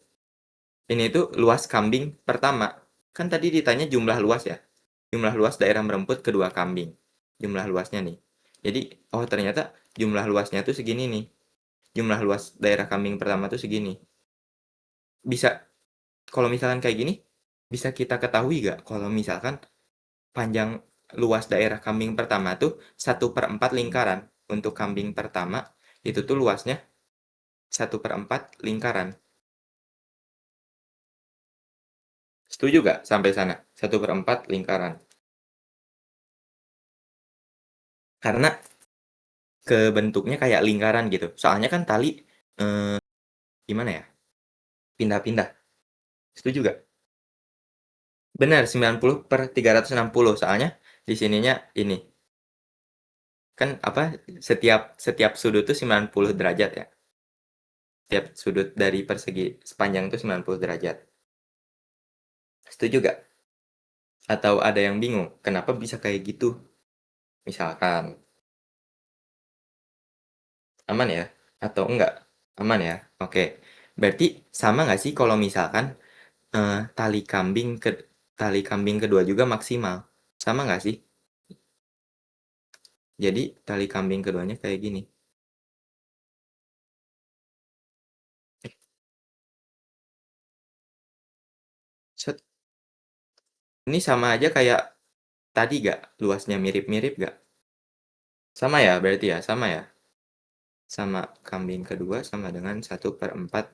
ini tuh luas kambing pertama. Kan tadi ditanya jumlah luas ya. Jumlah luas daerah merumput kedua kambing. Jumlah luasnya nih. Jadi, oh ternyata jumlah luasnya tuh segini nih. Jumlah luas daerah kambing pertama tuh segini. Bisa, kalau misalkan kayak gini, bisa kita ketahui gak kalau misalkan panjang luas daerah kambing pertama tuh 1/4 lingkaran. Untuk kambing pertama, itu tuh luasnya 1/4 lingkaran. Setuju gak sampai sana? 1/4 lingkaran. Karena bentuknya kayak lingkaran gitu. Soalnya kan tali gimana ya? Pindah-pindah. Setuju gak? Benar, 90/360. Soalnya di sininya ini. Kan apa? Setiap sudut tuh 90 derajat ya. Setiap sudut dari persegi sepanjang itu 90 derajat. Setuju gak? Atau ada yang bingung? Kenapa bisa kayak gitu? Misalkan. Aman ya? Atau enggak? Aman ya? Oke. Berarti sama nggak sih kalau misalkan tali kambing tali kambing kedua juga maksimal? Sama nggak sih? Jadi tali kambing keduanya kayak gini. Set. Ini sama aja kayak tadi gak? Luasnya mirip-mirip gak? Sama ya berarti ya? Sama ya? Sama kambing kedua sama dengan 1/4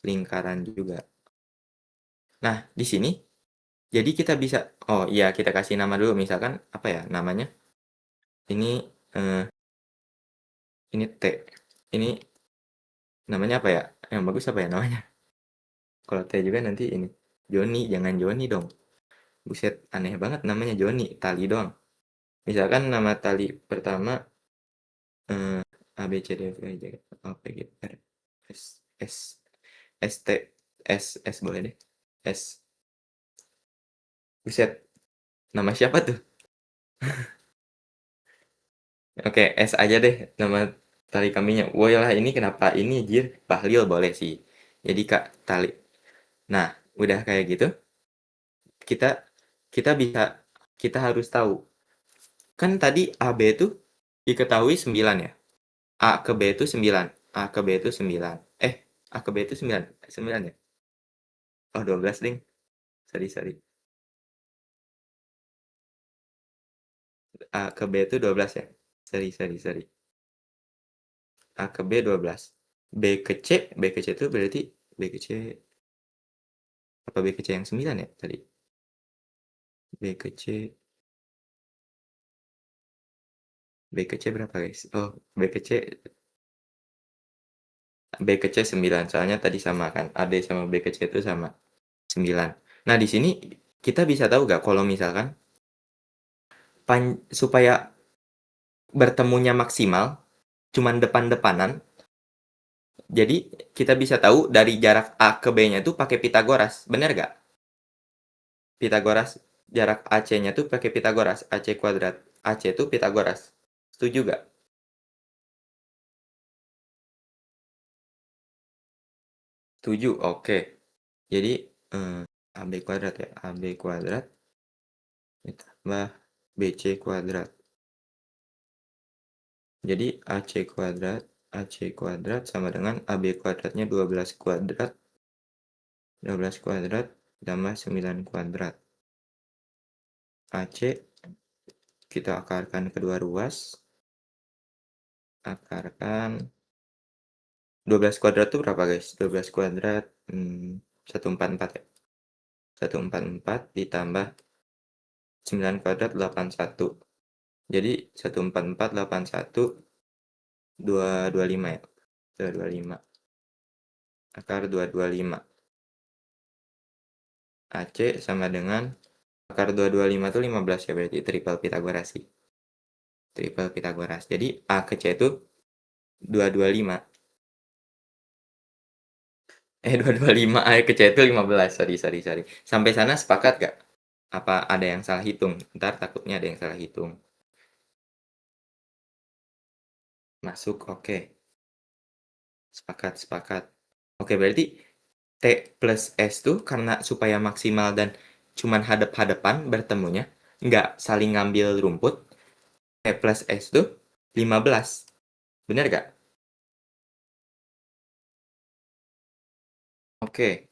lingkaran juga. Nah, di sini jadi kita bisa, oh iya kita kasih nama dulu misalkan apa ya namanya? Ini eh, ini T. Ini namanya apa ya? Yang bagus apa ya namanya? Kalau T juga nanti ini. Joni, jangan Joni dong. Buset, aneh banget namanya Joni, tali doang. Misalkan nama tali pertama A B C D F G H I J K L M N O P Q R S S S T S S boleh deh. S. Buset, nama siapa tuh? Oke, S aja deh nama tali kambingnya. Woi lah ini kenapa ini jir? Bahlil boleh sih. Jadi Kak tali. Nah, udah kayak gitu, kita kita bisa kita harus tahu. Kan tadi AB itu diketahui 9 ya. A ke B itu 9. A ke B itu 9. A ke B itu 9. 9 ya? Oh, 12 ding. Sorry, sorry. A ke B itu 12 ya? Sorry, sorry, sorry. A ke B 12. B ke C itu berarti B ke C apa B ke C yang 9 ya tadi? B ke C B ke C berapa guys? Oh, B ke C 9. Soalnya tadi sama kan. AD sama B ke C itu sama 9. Nah, di sini kita bisa tahu gak kalau misalkan supaya bertemunya maksimal cuman depan-depanan. Jadi kita bisa tahu dari jarak A ke B-nya itu pakai Pitagoras. Bener gak? Pitagoras jarak AC-nya tuh pakai Pitagoras, AC kuadrat. AC itu Pitagoras. Setuju gak? Setuju. Oke. Jadi AB kuadrat ya. AB kuadrat ditambah BC kuadrat. Jadi AC kuadrat sama dengan AB kuadratnya 12 kuadrat. 12 kuadrat tambah 9 kuadrat. AC kita akarkan kedua ruas. Akarkan 12 kuadrat itu berapa guys? 12 kuadrat 144 ya. 144 ditambah 9 kuadrat 81. Jadi 144 81 225 ya. 225. Akar 225. AC sama dengan akar 225 itu 15 ya berarti triple Pitagoras sih. Triple Pitagoras. Jadi A ke C itu 225. 225 A ke C itu 15. Sorry, sorry, sorry. Sampai sana sepakat gak? Apa ada yang salah hitung? Ntar takutnya ada yang salah hitung. Masuk, oke. Sepakat, sepakat. Oke, berarti T plus S tuh karena supaya maksimal dan cuman hadap-hadapan bertemunya, nggak saling ngambil rumput, T plus S tuh 15. Bener gak? Oke.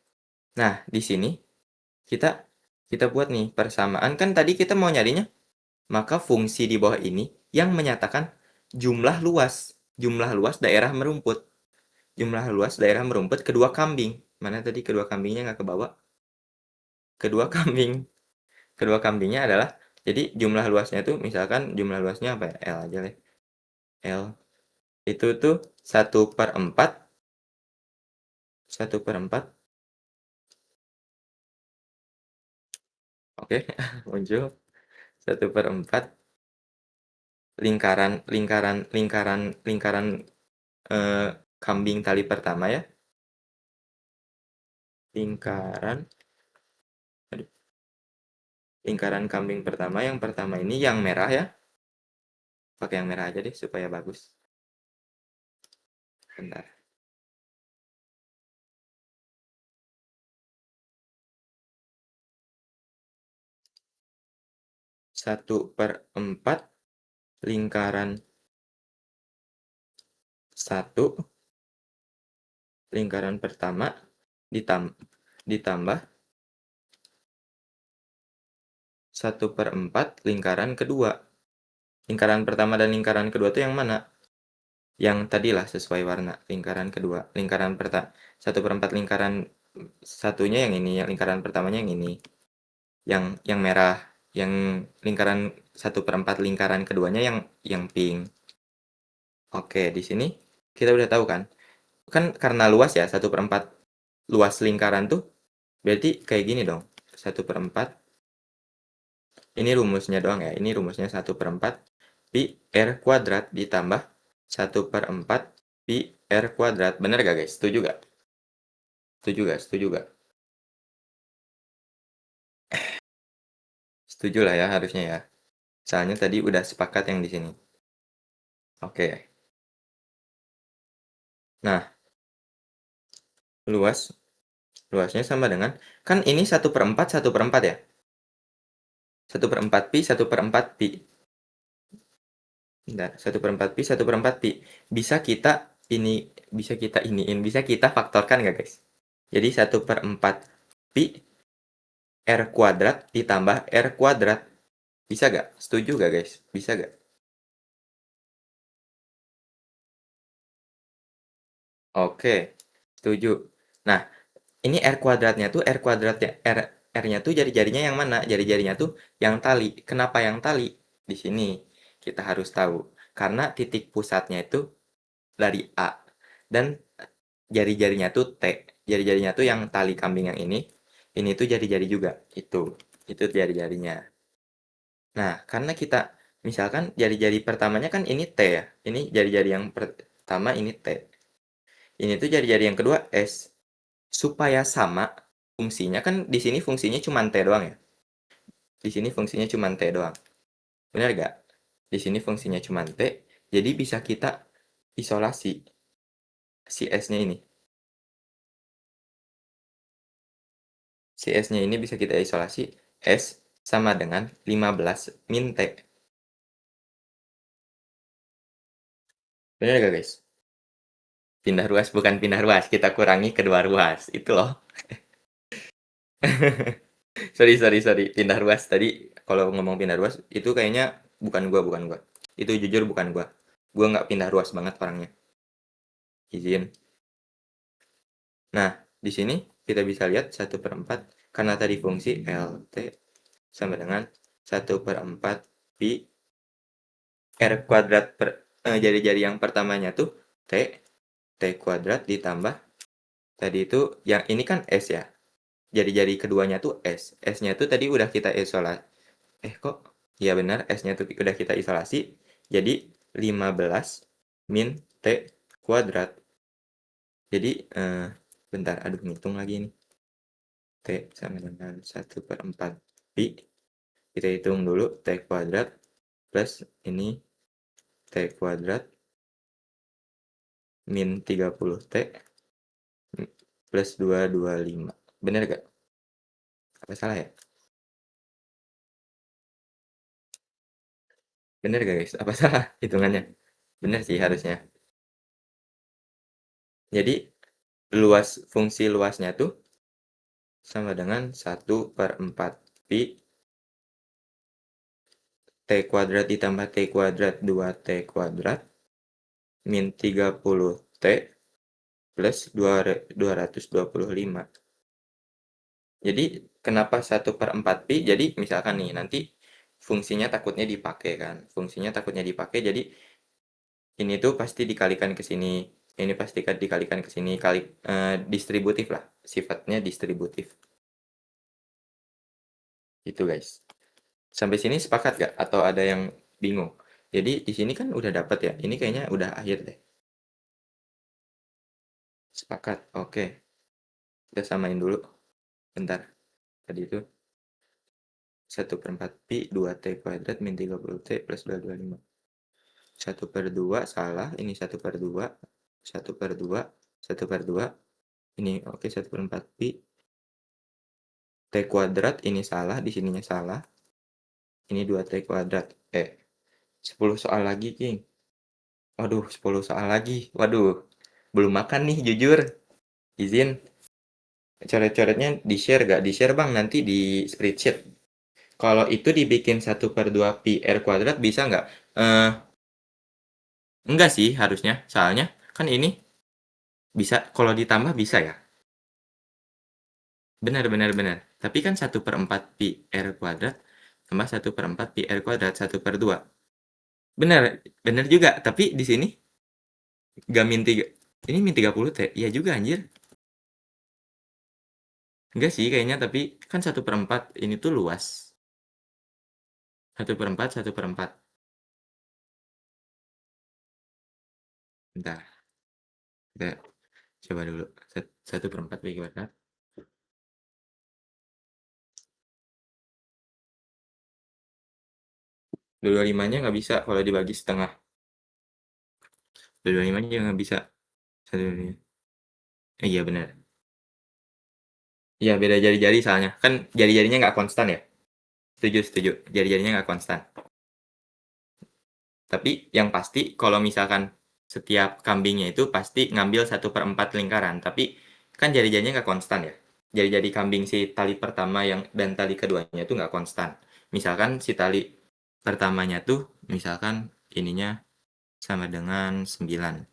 Nah, di sini kita kita buat nih persamaan. Kan tadi kita mau nyarinya, maka fungsi di bawah ini yang menyatakan jumlah luas daerah merumput. Jumlah luas daerah merumput kedua kambing. Mana tadi kedua kambingnya nggak ke bawah? Kedua kambing. Kedua kambingnya adalah, jadi jumlah luasnya tuh misalkan jumlah luasnya apa ya? L aja deh. L. Itu tuh 1/4. 1/4. Oke, muncul 1/4 lingkaran lingkaran lingkaran lingkaran eh, kambing tali pertama ya. Lingkaran aduh, lingkaran kambing pertama yang pertama ini yang merah ya. Pakai yang merah aja deh supaya bagus. Bentar. 1/4 lingkaran 1 lingkaran pertama ditambah 1/4 lingkaran kedua. Lingkaran pertama dan lingkaran kedua tuh yang mana? Yang tadilah sesuai warna. Lingkaran kedua. Lingkaran pertama 1/4 lingkaran satunya yang ini, yang lingkaran pertamanya yang ini. Yang merah. Yang lingkaran 1/4 lingkaran keduanya yang pink. Oke, di sini kita udah tahu kan? Kan karena luas ya, 1/4 luas lingkaran tuh berarti kayak gini dong. 1/4 ini rumusnya doang ya. Ini rumusnya 1/4 pi r kuadrat ditambah 1/4 pi r kuadrat. Bener gak guys? Setuju gak? Setuju gak? Setuju gak? Setuju lah ya harusnya ya. Soalnya tadi udah sepakat yang di sini. Oke. Nah, luasnya sama dengan, kan ini 1/4 ya. 1/4 pi 1/4 pi. Bentar, 1/4 pi 1/4 pi. Bisa kita bisa kita faktorkan gak guys? Jadi 1/4 pi r kuadrat ditambah r kuadrat. Bisa gak? Setuju gak guys? Bisa gak? Oke, setuju. Nah, ini r kuadratnya tuh r-nya tuh jari-jarinya yang mana? Jari-jarinya tuh yang tali. Kenapa yang tali? Di sini kita harus tahu. Karena titik pusatnya itu dari A dan jari-jarinya tuh T. Jari-jarinya tuh yang tali kambing yang ini. Ini tuh jari-jari juga. Itu jari-jarinya. Nah, karena kita misalkan jari-jari pertamanya kan ini T ya. Ini jari-jari yang pertama ini T. Ini tuh jari-jari yang kedua S. Supaya sama fungsinya, kan di sini fungsinya cuma T doang ya. Di sini fungsinya cuma T doang. Benar gak? Di sini fungsinya cuma T. Jadi bisa kita isolasi si S-nya ini. Si S-nya ini bisa kita isolasi. S sama dengan 15 min T. Benar gak guys? Pindah ruas bukan pindah ruas. Kita kurangi kedua ruas. Itu loh. Sorry. Pindah ruas. Tadi kalau ngomong pindah ruas, itu kayaknya bukan gua. Itu jujur bukan gua. Gua nggak pindah ruas banget orangnya. Izin. Nah, di sini kita bisa lihat 1/4. Karena tadi fungsi LT sama dengan 1/4 pi R kuadrat per jari-jari yang pertamanya tuh T kuadrat ditambah tadi itu yang ini kan S ya. Jari-jari keduanya tuh S. S-nya tuh tadi udah kita isolasi. Kok? Iya benar, S-nya tuh udah kita isolasi. Jadi 15 min T kuadrat. Jadi bentar, aduh ngitung lagi nih. T sama dengan 1/4 pi. Kita hitung dulu T kuadrat plus ini T kuadrat min 30T plus 225. Bener gak? Apa salah ya? Bener gak guys? Apa salah hitungannya? Bener sih harusnya. Jadi fungsi luasnya tuh sama dengan 1/4 pi T kuadrat ditambah T kuadrat 2T kuadrat min 30T plus 225. Jadi kenapa 1/4 pi? Jadi misalkan nih nanti fungsinya takutnya dipakai kan. Fungsinya takutnya dipakai jadi ini tuh pasti dikalikan ke sini. Ini pasti dikalikan ke sini distributif lah. Sifatnya distributif. Itu guys. Sampai sini sepakat gak? Atau ada yang bingung? Jadi di sini kan udah dapat ya. Ini kayaknya udah akhir deh. Sepakat. Oke. Kita samain dulu. Bentar. Tadi itu 1/4 pi 2T kuadrat min 30T plus 225. 1/2 salah. Ini 1/2. 1/2, 1/2. Ini oke, 1/4 pi. T kuadrat ini salah, di sininya salah. Ini 2T kuadrat. 10 soal lagi, King. Waduh, 10 soal lagi. Waduh, belum makan nih jujur. Izin. Coret-coretnya di-share gak? Di-share bang, nanti di spreadsheet. Kalau itu dibikin 1/2 pi r kuadrat bisa nggak? Enggak sih harusnya, soalnya kan ini bisa, kalau ditambah bisa ya? Benar, benar, benar. Tapi kan 1/4 pi r kuadrat tambah 1/4 pi r kuadrat 1/2. Benar, benar juga. Tapi di sini nggak min 3. Ini min 30 T. Iya juga anjir. Enggak sih kayaknya, tapi kan 1/4 ini tuh luas. 1/4, 1/4. Bentar, kita coba dulu. 1/4 pi kuadrat. 225-nya nggak bisa kalau dibagi setengah. 225-nya juga nggak bisa. 125. Iya benar. Iya beda jari-jari soalnya. Kan jari-jarinya nggak konstan ya. Setuju, setuju. Jari-jarinya nggak konstan. Tapi yang pasti kalau misalkan setiap kambingnya itu pasti ngambil 1/4 lingkaran. Tapi kan jari-jarinya nggak konstan ya. Jari-jari kambing si tali pertama yang dan tali keduanya itu nggak konstan. Misalkan si tali pertamanya tuh misalkan ininya sama dengan 9.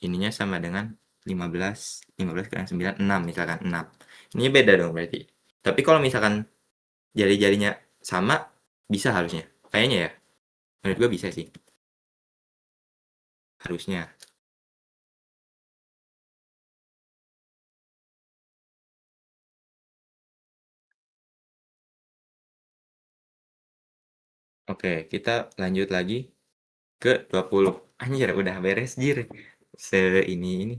Ininya sama dengan 15. 15 kurang 9, 6 misalkan 6. Ini beda dong berarti. Tapi kalau misalkan jari-jarinya sama, bisa harusnya. Kayaknya ya. Menurut gue bisa sih. Harusnya. Oke, kita lanjut lagi ke 20. Anjir, udah beres, jir. Ini.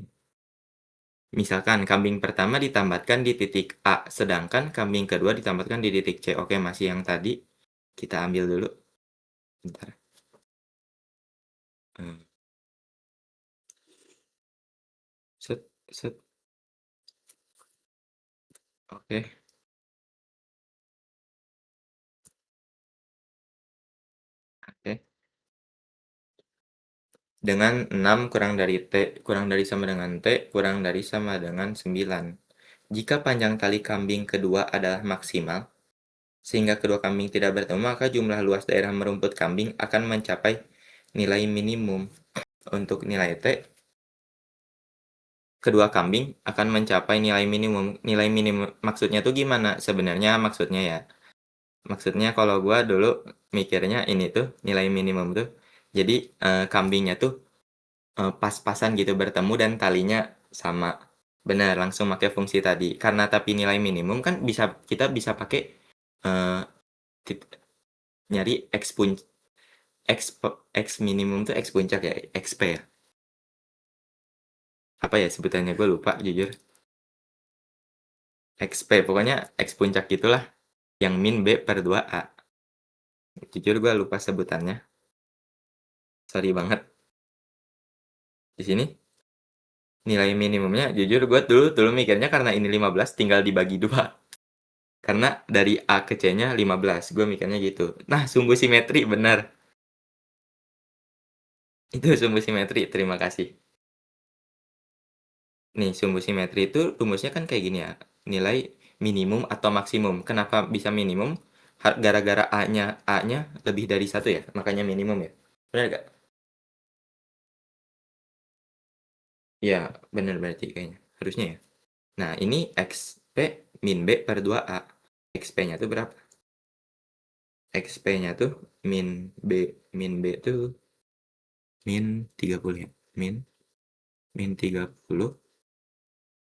Misalkan kambing pertama ditambahkan di titik A, sedangkan kambing kedua ditambahkan di titik C. Oke, masih yang tadi. Kita ambil dulu. Bentar. Set, set. Oke. Oke. Dengan 6 kurang dari T, kurang dari sama dengan T, kurang dari sama dengan 9. Jika panjang tali kambing kedua adalah maksimal, sehingga kedua kambing tidak bertemu, maka jumlah luas daerah merumput kambing akan mencapai nilai minimum. Untuk nilai T, kedua kambing akan mencapai nilai minimum. Nilai minimum maksudnya tuh gimana? Sebenarnya maksudnya ya. Maksudnya kalau gua dulu mikirnya ini tuh nilai minimum tuh. Jadi kambingnya tuh pas-pasan gitu bertemu dan talinya sama. Benar, langsung pakai fungsi tadi. Karena tapi nilai minimum kan kita bisa pakai eh, nyari x minimum tuh x puncak ya, xp ya. Apa ya sebutannya gue lupa jujur. XP pokoknya x puncak gitulah. Yang min b per 2a. Jujur gue lupa sebutannya. Sorry banget. Di sini nilai minimumnya jujur gue dulu mikirnya karena ini 15 tinggal dibagi 2. Karena dari A ke C-nya 15. Gue mikirnya gitu. Nah, sumbu simetri benar. Itu sumbu simetri, terima kasih. Nih, sumbu simetri itu rumusnya kan kayak gini ya. Nilai minimum atau maksimum. Kenapa bisa minimum? Gara-gara A-nya lebih dari 1 ya. Makanya minimum ya. Benar gak? Ya, benar berarti kayaknya. Harusnya ya. Nah, ini XP min B per 2A. XP-nya tuh berapa? XP-nya tuh min B tuh min 30 ya. Min 30.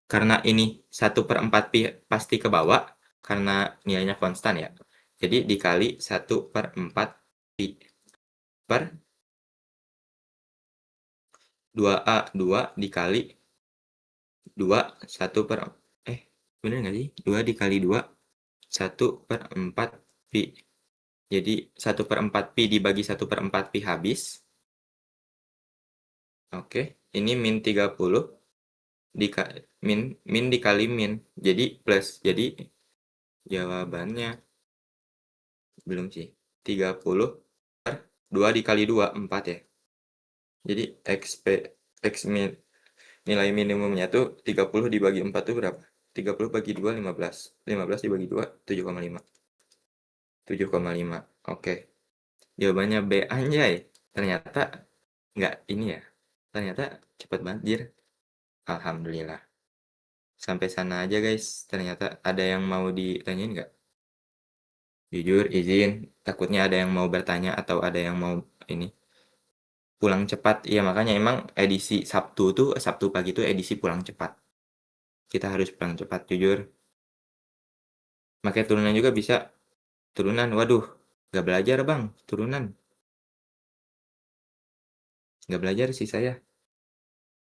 Karena ini 1/4 pi pasti ke bawah. Karena nilainya konstan ya. Jadi dikali 1/4 pi per 2A. 2 dikali 2 1 per bener nggak sih? 2 dikali 2 1/4 pi. Jadi 1/4 pi dibagi 1/4 pi habis. Oke. ini min 30 min dikali min. Jadi plus. Jadi jawabannya belum sih. 30 2 dikali 2 4 ya. Jadi x nilai minimumnya tuh 30 dibagi 4 tuh berapa? 30 bagi 2 15. 15 dibagi 2 7,5. 7,5. Oke. Jawabannya B, anjay. Ternyata nggak ini ya. Ternyata cepet banget, Jir. Alhamdulillah. Sampai sana aja, guys. Ternyata ada yang mau ditanyain nggak? Jujur, izin. Takutnya ada yang mau bertanya atau ada yang mau ini. Pulang cepat. Iya, makanya emang edisi Sabtu pagi tuh edisi pulang cepat. Kita harus pulang cepat, jujur. Makanya turunan juga bisa. Turunan, waduh. Nggak belajar, Bang. Turunan. Nggak belajar sih saya.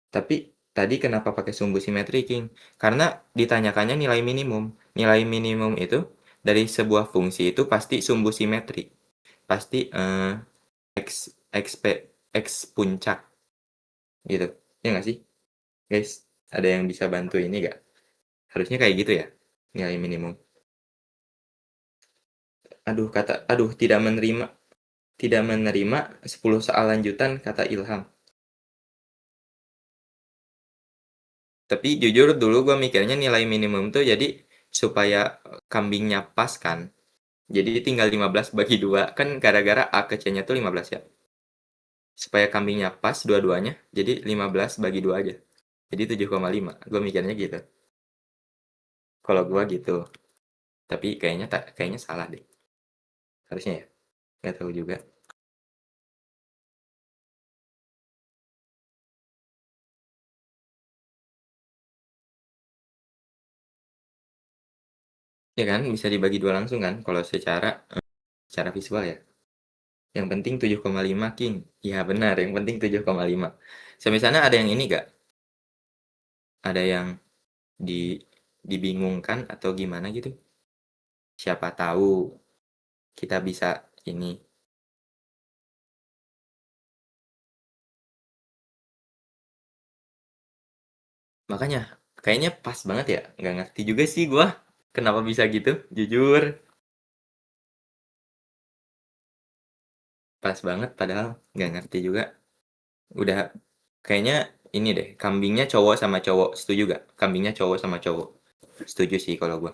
Tapi tadi kenapa pakai sumbu simetri, King? Karena ditanyakannya nilai minimum. Nilai minimum itu dari sebuah fungsi itu pasti sumbu simetri. Pasti x puncak gitu. Ya nggak sih? Guys, ada yang bisa bantu ini nggak? Harusnya kayak gitu ya, nilai minimum. Aduh, tidak menerima 10 soal lanjutan, kata Ilham. Tapi jujur dulu gue mikirnya nilai minimum tuh jadi supaya kambingnya pas kan. Jadi tinggal 15 bagi 2. Kan gara-gara A ke C-nya tuh 15 ya. Supaya kambingnya pas dua-duanya, jadi 15 bagi 2 aja. Jadi 7,5. Gue mikirnya gitu. Kalau gue gitu. Tapi kayaknya salah deh. Harusnya ya. Nggak tahu juga. Ya kan, bisa dibagi 2 langsung kan kalau secara visual ya. Yang penting 7,5, King. Ya benar, yang penting 7,5. Sampai sana ada yang ini gak? Ada yang dibingungkan atau gimana gitu? Siapa tahu kita bisa ini. Makanya kayaknya pas banget ya. Nggak ngerti juga sih gua kenapa bisa gitu, jujur. Pas banget padahal nggak ngerti juga. Udah kayaknya ini deh, kambingnya cowok sama cowok. Setuju gak? Kambingnya cowok sama cowok. Setuju sih kalau gua.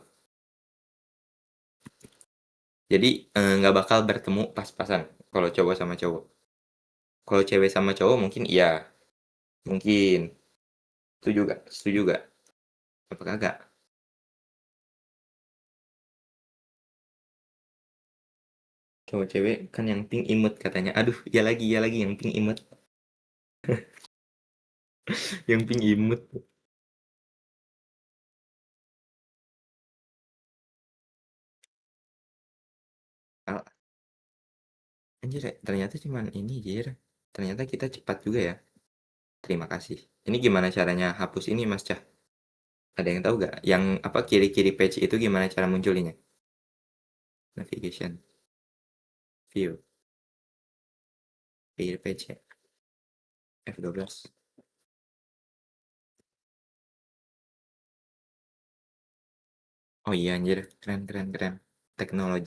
Jadi nggak bakal bertemu pas-pasan kalau cowok sama cowok. Kalau cewek sama cowok mungkin iya, mungkin. Setuju gak? Setuju gak? Apa kagak? Cowok cewek kan yang pink imut katanya. Aduh, ya lagi yang pink imut. Yang pink imut. Ah, anjir, ternyata cuman ini, Jir. Ternyata kita cepat juga ya. Terima kasih. Ini gimana caranya hapus ini, Mas Cah? Ada yang tahu gak? Yang apa kiri-kiri page itu gimana cara munculinnya? Navigation, view, kiri page ya. F12. Oh iya anjir, keren keren keren. Teknologi.